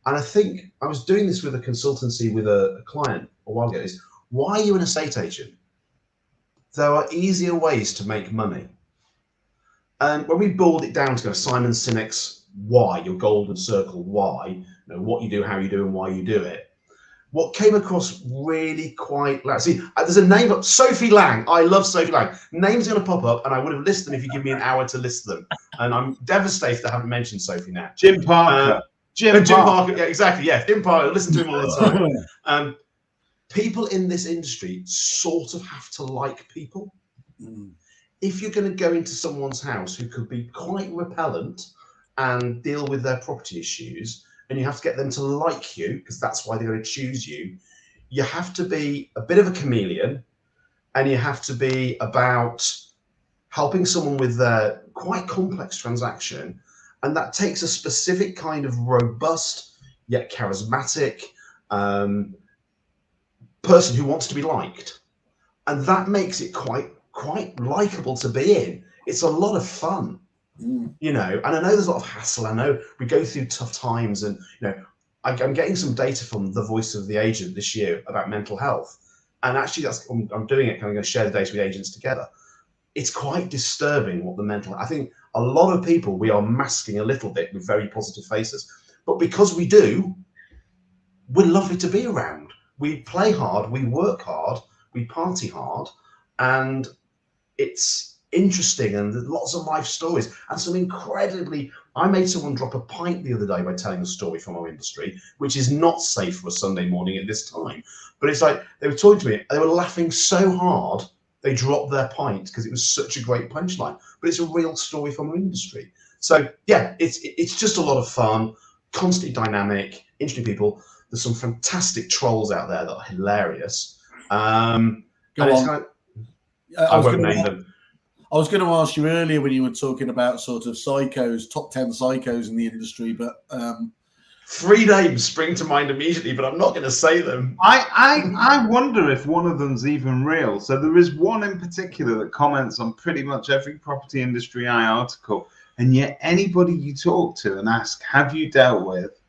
And I think I was doing this with a consultancy with a client a while ago. Is why are you an estate agent? There are easier ways to make money. And when we boiled it down to kind of Simon Sinek's why, your golden circle why, you know, what you do, how you do, and why you do it, what came across really quite loud. See, there's a name up, Sophie Lang. I love Sophie Lang. Names are going to pop up, and I would have listed them if you give me an hour to list them. And I'm devastated I haven't mentioned Sophie now. Jim Parker. Jim Parker. Yeah, exactly. Yeah, Jim Parker. Listen to him all the time. People in this industry sort of have to like people. If you're going to go into someone's house who could be quite repellent and deal with their property issues, and you have to get them to like you, because that's why they're going to choose you, you have to be a bit of a chameleon, and you have to be about helping someone with their quite complex transaction. And that takes a specific kind of robust yet charismatic person who wants to be liked. And that makes it quite likable to be in. It's a lot of fun, you know, and I know there's a lot of hassle. I know we go through tough times, and you know, I'm getting some data from the Voice of the Agent this year about mental health, and actually I'm doing it. I'm going to share the data with agents together. It's quite disturbing what the mental. I think a lot of people, we are masking a little bit with very positive faces, but because we do, we're lovely to be around. We play hard, we work hard, we party hard, and it's interesting, and there's lots of life stories and some incredibly. I made someone drop a pint the other day by telling a story from our industry, which is not safe for a Sunday morning at this time. But it's like they were talking to me, they were laughing so hard they dropped their pint because it was such a great punchline. But it's a real story from our industry. So yeah, it's just a lot of fun, constantly dynamic, interesting people. There's some fantastic trolls out there that are hilarious. I won't name them. I was going to ask you earlier when you were talking about sort of psychos, top 10 psychos in the industry, but 3 names spring to mind immediately, but I'm not going to say them. I wonder if one of them's even real. So there is one in particular that comments on pretty much every Property Industry Eye article, and yet anybody you talk to and ask, have you dealt with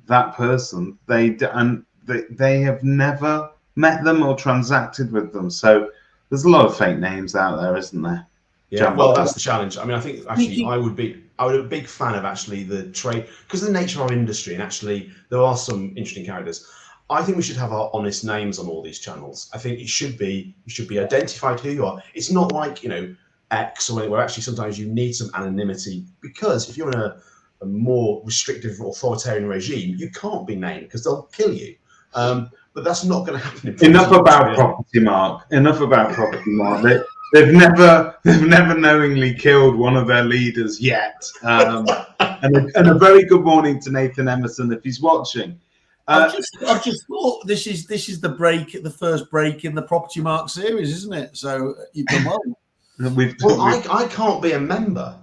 that person? They have never met them or transacted with them. So there's a lot of fake names out there, isn't there? Yeah, well, that's the challenge. I mean, I think actually I would be a big fan of actually the trade, because of the nature of our industry, and actually there are some interesting characters. I think we should have our honest names on all these channels. I think you should be identified who you are. It's not like, you know, X or where actually sometimes you need some anonymity, because if you're in a more restrictive authoritarian regime, you can't be named because they'll kill you. But that's not going to happen. Enough about property, Mark. Enough about property, Mark. They've never knowingly killed one of their leaders yet. And a very good morning to Nathan Emerson if he's watching. I've just thought this is the first break in the Property Mark series, isn't it? So you've done well. I can't be a member.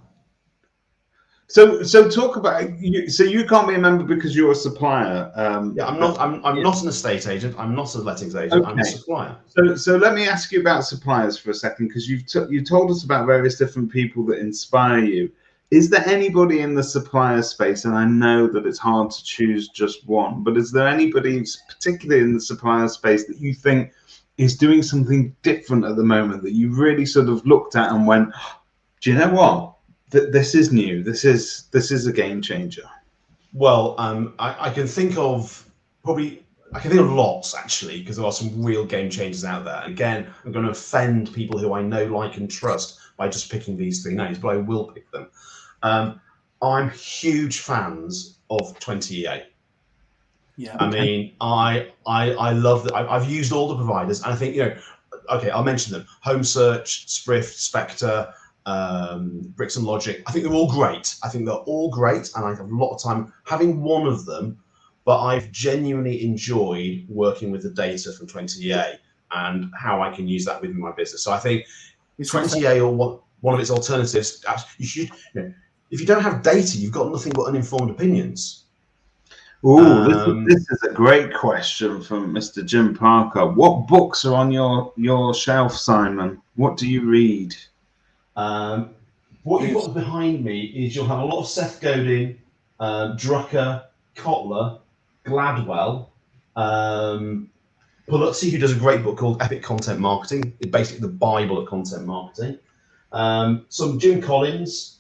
So talk about you. So you can't be a member because you're a supplier. Yeah, I'm not. I'm not an estate agent. I'm not a lettings agent. Okay. I'm a supplier. So let me ask you about suppliers for a second, because you told us about various different people that inspire you. Is there anybody in the supplier space, and I know that it's hard to choose just one, but is there anybody particularly in the supplier space that you think is doing something different at the moment that you really sort of looked at and went, do you know what? This is new. This is a game changer. Well, I can think of lots actually, because there are some real game changers out there. Again, I'm going to offend people who I know, like, and trust by just picking these 3 names, but I will pick them. I'm huge fans of 20EA. Yeah. I mean, I love that. I've used all the providers, and I think, you know, okay, I'll mention them: Home Search, Sprift, Spectre. Bricks and Logic. I think they're all great. And I have a lot of time having one of them, but I've genuinely enjoyed working with the data from 20A and how I can use that within my business. So I think 20A or one of its alternatives, you should, if you don't have data, you've got nothing but uninformed opinions. This is a great question from Mr. Jim Parker. What books are on your shelf, Simon? What do you read? What you've got behind me is you'll have a lot of Seth Godin, Drucker, Kotler, Gladwell, Puluzzi, who does a great book called Epic Content Marketing. It's basically the Bible of content marketing. Some Jim Collins,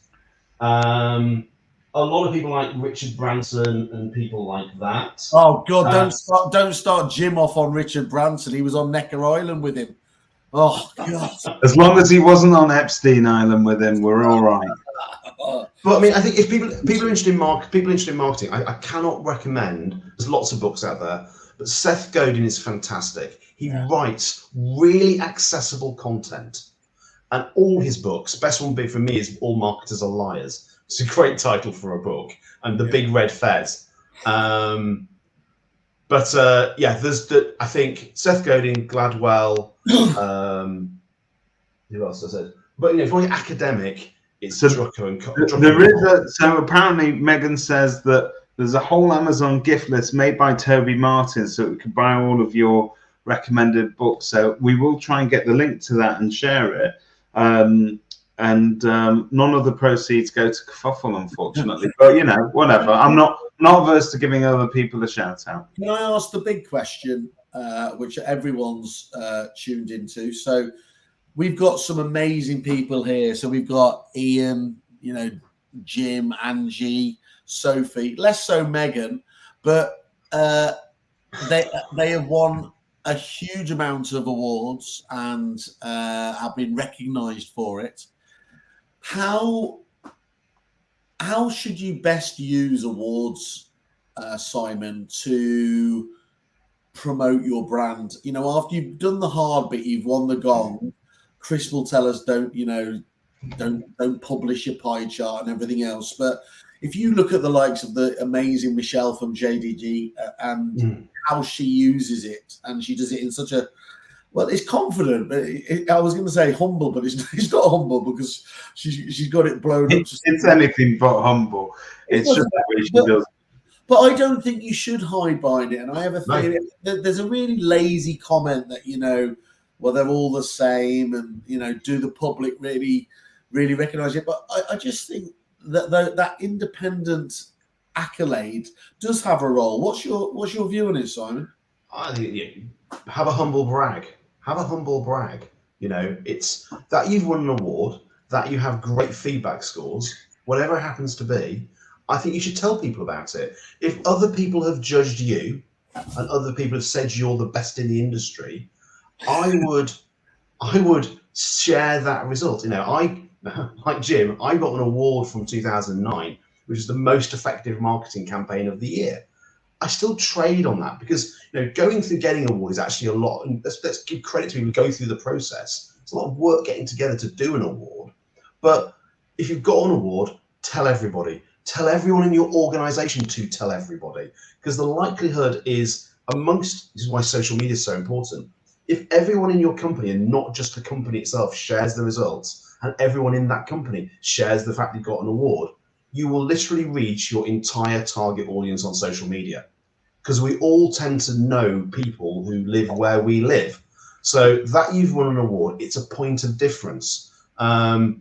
a lot of people like Richard Branson and people like that. Oh God! Don't start Jim off on Richard Branson. He was on Necker Island with him. Oh God! As long as he wasn't on Epstein Island with him, we're all right. But I mean, I think if people are interested in marketing, I cannot recommend. There's lots of books out there, but Seth Godin is fantastic. He writes really accessible content, and all his books. Best one big for me is All Marketers Are Liars. It's a great title for a book, and The Big Red Fez. I think Seth Godin, Gladwell. Who else I said? But if you're academic, it's Drucker and Drucker. So apparently Megan says that there's a whole Amazon gift list made by Toby Martin, so we can buy all of your recommended books. So we will try and get the link to that and share it. None of the proceeds go to Kerfuffle, unfortunately. But whatever. I'm not averse to giving other people a shout out. Can I ask the big question, which everyone's tuned into? So we've got some amazing people here. So we've got Ian, Jim, Angie, Sophie, less so Megan, but they have won a huge amount of awards and have been recognised for it. How should you best use awards, Simon, to promote your brand? After you've done the hard bit, you've won the gong. Chris will tell us don't publish your pie chart and everything else. But if you look at the likes of the amazing Michelle from JDG and how she uses it, and she does it in such a it's confident. But I was going to say humble, but it's not humble because she's got it blown up. It's anything but humble. It's just the way she does. But I don't think you should hide behind it. And I have a theory. There's a really lazy comment that they're all the same, and do the public really, really recognise it? But I just think that independent accolade does have a role. What's your view on it, Simon? I think have a humble brag. It's that you've won an award, that you have great feedback scores, whatever it happens to be. I think you should tell people about it. If other people have judged you and other people have said you're the best in the industry, I would share that result. Like Jim, I got an award from 2009, which is the most effective marketing campaign of the year. I still trade on that because going through getting an award is actually a lot. And let's give credit to people who go through the process. It's a lot of work getting together to do an award. But if you've got an award, tell everybody. Tell everyone in your organization to tell everybody. Because the likelihood is this is why social media is so important. If everyone in your company and not just the company itself shares the results, and everyone in that company shares the fact you've got an award, you will literally reach your entire target audience on social media. Because we all tend to know people who live where we live. So that you've won an award, it's a point of difference. PR,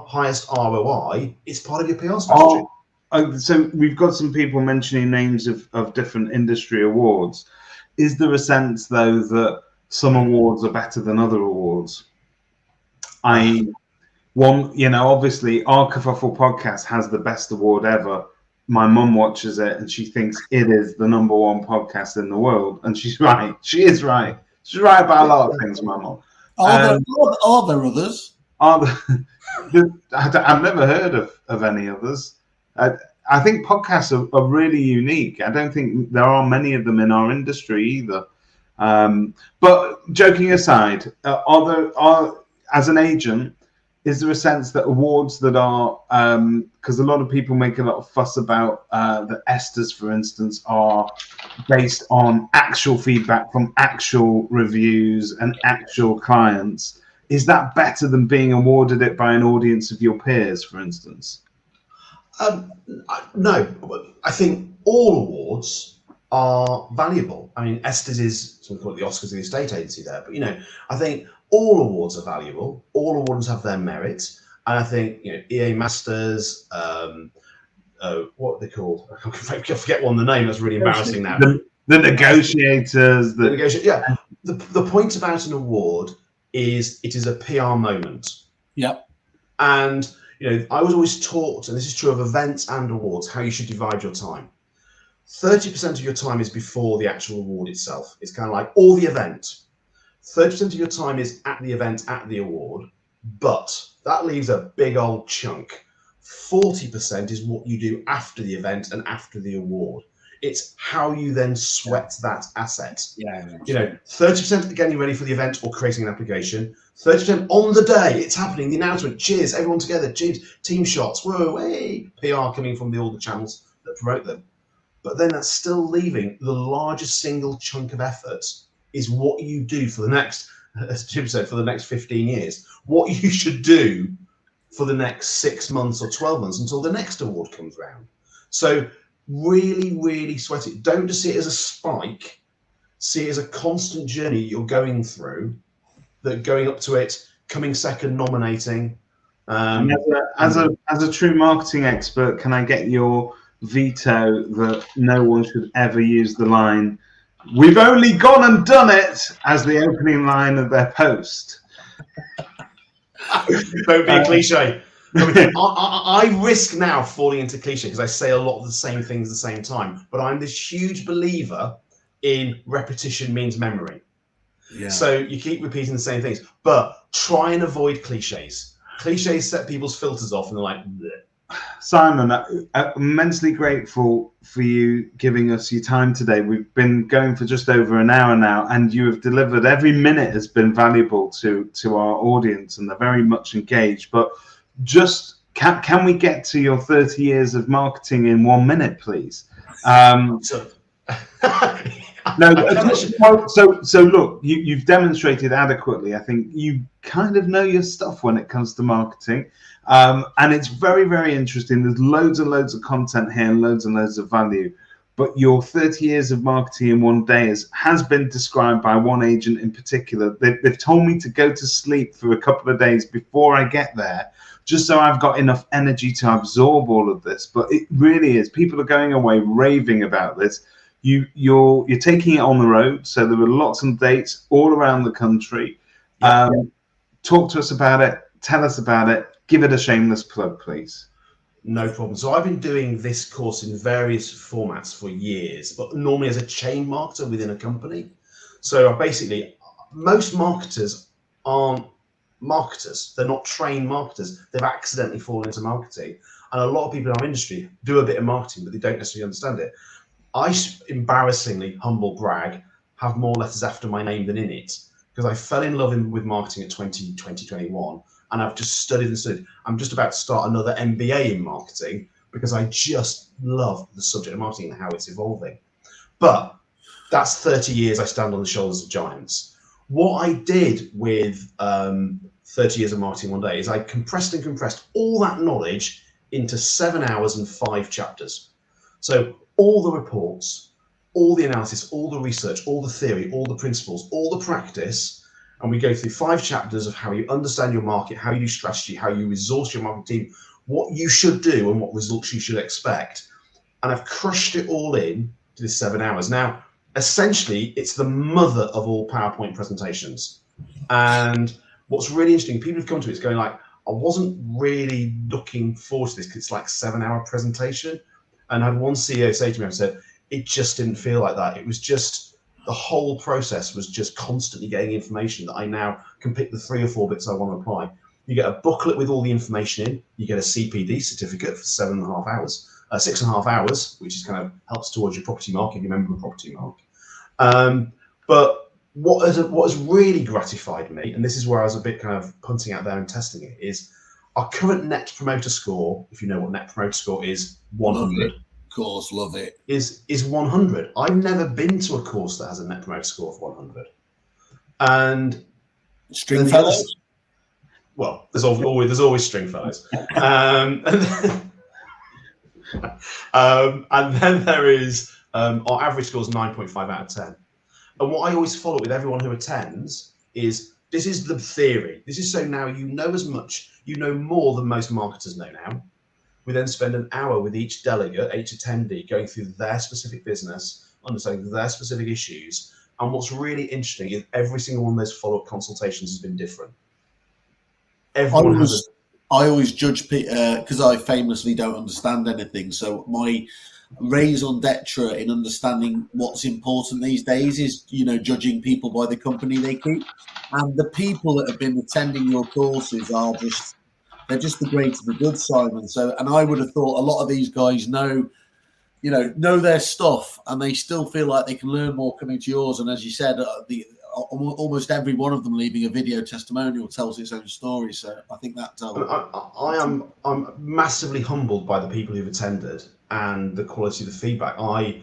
highest ROI, it's part of your PR strategy. So we've got some people mentioning names of different industry awards. Is there a sense, though, that some awards are better than other awards? Obviously, our Kerfuffle podcast has the best award ever. My mum watches it and she thinks it is the #1 podcast in the world. And she's right. She is right. She's right about a lot of things, my mum. Are there others? I've never heard of any others. I think podcasts are really unique. I don't think there are many of them in our industry either. But joking aside, as an agent, is there a sense that awards that are, because a lot of people make a lot of fuss about the ESTAs, for instance, are based on actual feedback from actual reviews and actual clients. Is that better than being awarded it by an audience of your peers, for instance? No, I think all awards are valuable. I mean, ESTAs is, so we call it the Oscars of the estate agency there, but I think all awards are valuable. All awards have their merit, and I think EA Masters, what are they called? I forget the name. That's really embarrassing now. The negotiators. Yeah. The point about an award is it is a PR moment. Yep. And I was always taught, and this is true of events and awards, how you should divide your time. 30% of your time is before the actual award itself. It's kind of like all the event. 30% of your time is at the event, at the award, but that leaves a big old chunk. 40% is what you do after the event and after the award. It's how you then sweat that asset. 30% getting you ready for the event or creating an application. 30% on the day it's happening, the announcement, cheers, everyone together, cheers, team shots, whoa, hey, PR coming from all the channels that promote them. But then that's still leaving the largest single chunk of effort is what you do for the next, as Jim said, for the next 15 years. What you should do for the next 6 months or 12 months until the next award comes round. So really, really sweat it. Don't just see it as a spike. See it as a constant journey you're going through, that going up to it, coming second, nominating. As a true marketing expert, can I get your veto that no one should ever use the line, "We've only gone and done it," as the opening line of their post? Don't be a cliche. I risk now falling into cliche because I say a lot of the same things at the same time, but I'm this huge believer in repetition means memory. Yeah. So you keep repeating the same things, but try and avoid cliches. Cliches set people's filters off and they're like, bleh. Simon, I'm immensely grateful for you giving us your time today. We've been going for just over an hour now, and you have delivered. Every minute has been valuable to our audience, and they're very much engaged. But just can we get to your 30 years of marketing in 1 minute, please? No, so look, you've demonstrated adequately. I think you kind of know your stuff when it comes to marketing, and it's very, very interesting. There's loads and loads of content here and loads of value. But your 30 years of marketing in 1 day has been described by one agent in particular. They've told me to go to sleep for a couple of days before I get there, just so I've got enough energy to absorb all of this. But it really is. People are going away raving about this. You're taking it on the road, so there are lots of dates all around the country. Talk to us about it. Tell us about it. Give it a shameless plug, please. No problem. So I've been doing this course in various formats for years, but normally as a chain marketer within a company. So basically, most marketers aren't marketers. They're not trained marketers. They've accidentally fallen into marketing. And a lot of people in our industry do a bit of marketing, but they don't necessarily understand it. I embarrassingly, humble brag, have more letters after my name than in it, because I fell in love with marketing at 2021, and I've just studied and studied. I'm just about to start another MBA in marketing because I just love the subject of marketing and how it's evolving. But that's 30 years I stand on the shoulders of giants. What I did with 30 years of marketing 1 day is I compressed all that knowledge into 7 hours and 5 chapters. So all the reports, all the analysis, all the research, all the theory, all the principles, all the practice, and we go through 5 chapters of how you understand your market, how you do strategy, how you resource your marketing team, what you should do and what results you should expect. And I've crushed it all in to this 7 hours. Now, essentially, it's the mother of all PowerPoint presentations. And what's really interesting, people have come to it going like, I wasn't really looking forward to this because it's like 7-hour presentation. And I had one CEO say to me, I said, it just didn't feel like that. It was just, the whole process was just constantly getting information that I now can pick the 3 or 4 bits I want to apply. You get a booklet with all the information in, you get a CPD certificate for 7.5 hours, 6.5 hours, which is kind of helps towards your property mark if you remember the property mark. But what has really gratified me, and this is where I was a bit kind of punting out there and testing it, is our current net promoter score. If you know what net promoter score is, 100. Of course, love it. Is 100. I've never been to a course that has a net promoter score of 100. And Stringfellows. Well, there's always Stringfellows. And then there is our average score is 9.5 out of 10. And what I always follow with everyone who attends is, this is the theory. This is so now you know as much, you know more than most marketers know now. We then spend an hour with each delegate, each attendee, going through their specific business, understanding their specific issues. And what's really interesting is every single one of those follow-up consultations has been different. Everyone I always judge because I famously don't understand anything. So my raison d'etre in understanding what's important these days is, judging people by the company they keep. And the people that have been attending your courses they're just the great of the good, Simon. So, and I would have thought a lot of these guys know their stuff, and they still feel like they can learn more coming to yours. And as you said, almost every one of them leaving a video testimonial tells its own story. So I think that I'm massively humbled by the people who've attended and the quality of the feedback. I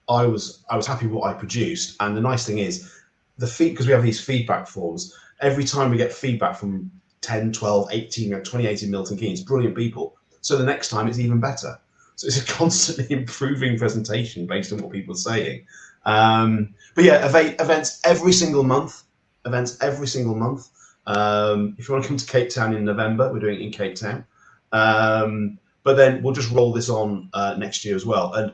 was happy with what I produced, and the nice thing is because we have these feedback forms. Every time we get feedback from 10, 12, 18, 28 in Milton Keynes, brilliant people. So the next time it's even better. So it's a constantly improving presentation based on what people are saying. But yeah, events every single month. If you want to come to Cape Town in November, we're doing it in Cape Town. But then we'll just roll this on next year as well. And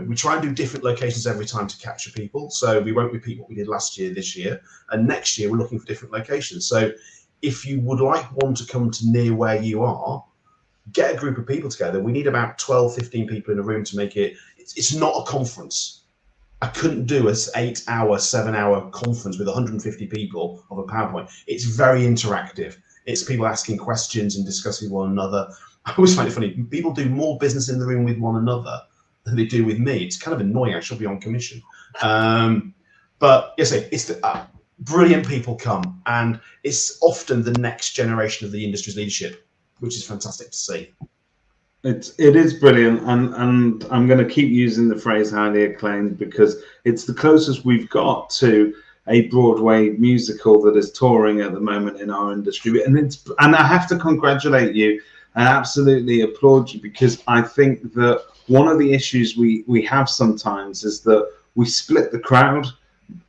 we try and do different locations every time to capture people. So we won't repeat what we did last year, this year. And next year, we're looking for different locations. So if you would like one to come to near where you are, get a group of people together. We need about 12, 15 people in a room to make it. It's not a conference. I couldn't do an 8-hour, 7-hour conference with 150 people of a PowerPoint. It's very interactive. It's people asking questions and discussing one another. I always find it funny. People do more business in the room with one another than they do with me. It's kind of annoying. I should be on commission. But yes, it's the brilliant people come, and it's often the next generation of the industry's leadership, which is fantastic to see. It is brilliant, and I'm going to keep using the phrase highly acclaimed because it's the closest we've got to a Broadway musical that is touring at the moment in our industry. And I have to congratulate you and absolutely applaud you, because I think that one of the issues we have sometimes is that we split the crowd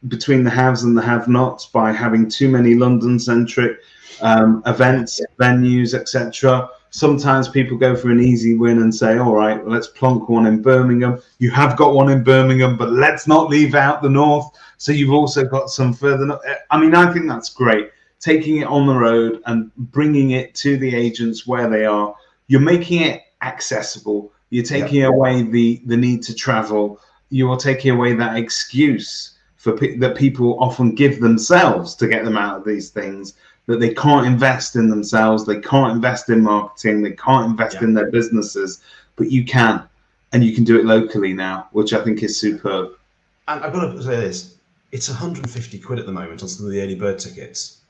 between the haves and the have-nots by having too many London-centric events, venues, etc. Sometimes people go for an easy win and say, all right, well, let's plonk one in Birmingham. You have got one in Birmingham, but let's not leave out the north. So you've also got some further north. I mean, I think that's great. Taking it on the road and bringing it to the agents where they are. You're making it accessible. You're taking away the need to travel. You're taking away that excuse that people often give themselves to get them out of these things, that they can't invest in themselves, they can't invest in marketing, they can't invest in their businesses, but you can, and you can do it locally now, which I think is superb. And I've got to say this, it's 150 quid at the moment on some of the early bird tickets.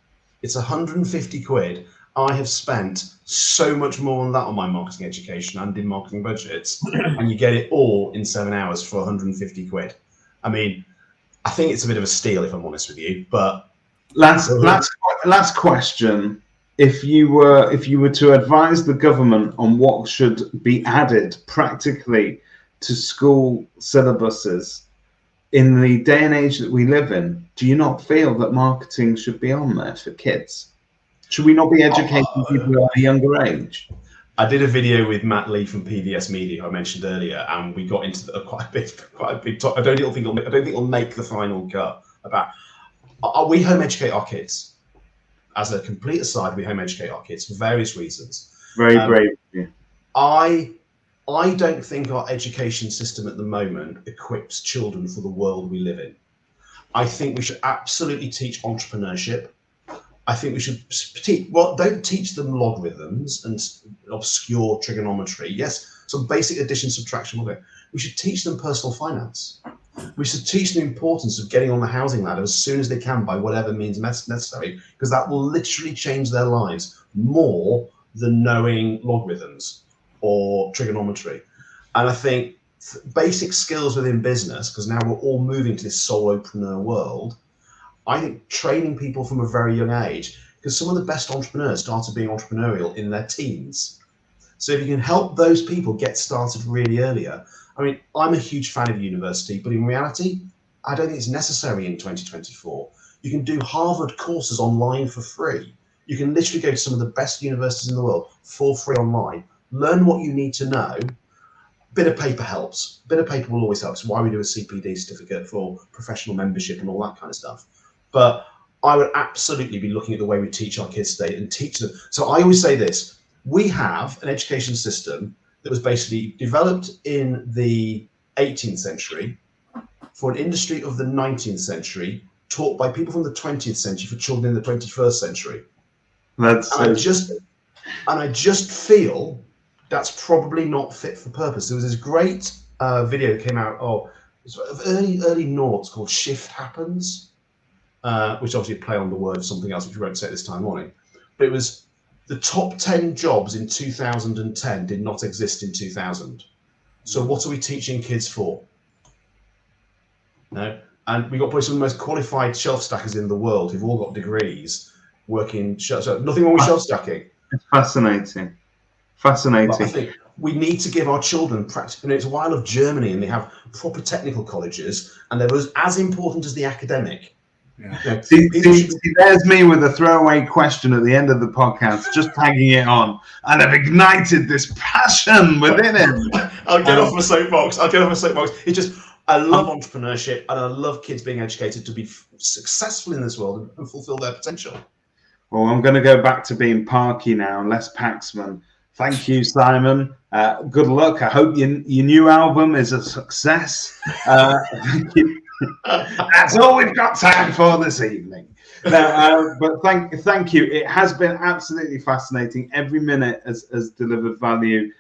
It's 150 quid. I have spent so much more on that on my marketing education and in marketing budgets, and you get it all in 7 hours for 150 quid. I mean, I think it's a bit of a steal, if I'm honest with you, but last question. If you were to advise the government on what should be added practically to school syllabuses in the day and age that we live in, do you not feel that marketing should be on there for kids? Should we not be educating people at a younger age? I did a video with Matt Lee from PVS Media, who I mentioned earlier, and we got into quite a big talk. I don't think it'll make the final cut about. We home educate our kids. As a complete aside, we home educate our kids for various reasons. Very brave. Yeah. I don't think our education system at the moment equips children for the world we live in. I think we should absolutely teach entrepreneurship. I think we should don't teach them logarithms and obscure trigonometry. Yes, some basic addition, subtraction. We should teach them personal finance. We should teach them the importance of getting on the housing ladder as soon as they can by whatever means necessary, because that will literally change their lives more than knowing logarithms or trigonometry. And I think basic skills within business, because now we're all moving to this solopreneur world, I think training people from a very young age, because some of the best entrepreneurs started being entrepreneurial in their teens. So if you can help those people get started really earlier, I mean, I'm a huge fan of university, but in reality, I don't think it's necessary in 2024. You can do Harvard courses online for free. You can literally go to some of the best universities in the world for free online, learn what you need to know. Bit of paper helps. Bit of paper will always help. It's why we do a CPD certificate for professional membership and all that kind of stuff. But I would absolutely be looking at the way we teach our kids today and teach them. So I always say this, we have an education system that was basically developed in the 18th century for an industry of the 19th century, taught by people from the 20th century for children in the 21st century. And I just feel that's probably not fit for purpose. There was this great video that came out of early noughts called Shift Happens, which obviously play on the word something else, which we won't say this time morning. But it was the top 10 jobs in 2010 did not exist in 2000. So what are we teaching kids for? No, and we got probably some of the most qualified shelf stackers in the world who've all got degrees working shelf. So nothing wrong with shelf stacking. It's fascinating. Fascinating. But I think we need to give our children practice. You know, it's why I love Germany, and they have proper technical colleges, and they're as important as the academic. Yeah. You know, see, there's me with a throwaway question at the end of the podcast, just tagging it on, and I've ignited this passion within him. I'll get off my soapbox. It's just, I love entrepreneurship, and I love kids being educated to be successful in this world and fulfill their potential. Well, I'm going to go back to being Parky now, and less Paxman. Thank you, Simon. Good luck. I hope your new album is a success. Thank you. That's all we've got time for this evening. No, but thank you. It has been absolutely fascinating. Every minute has delivered value,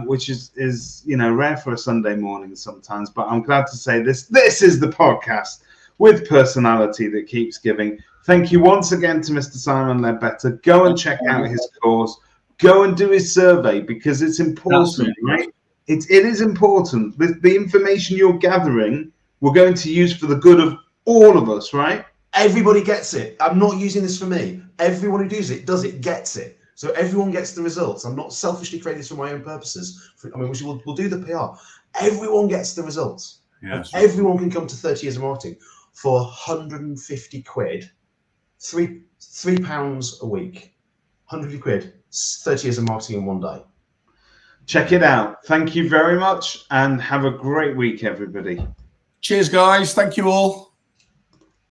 which is rare for a Sunday morning sometimes. But I'm glad to say this is the podcast with personality that keeps giving. Thank you once again to Mr. Simon Leadbetter. Go and check out his course. Go and do his survey, because it's important, right? It is important. The information you're gathering, we're going to use for the good of all of us, right? Everybody gets it. I'm not using this for me. Everyone who does it gets it. So everyone gets the results. I'm not selfishly creating this for my own purposes. We'll do the PR. Everyone gets the results. Yes. Everyone can come to 30 years of marketing for 150 quid, £3 a week, 150 quid, 30 years of marketing in one day. Check it out. Thank you very much, and have a great week, everybody. Cheers, guys. Thank you all.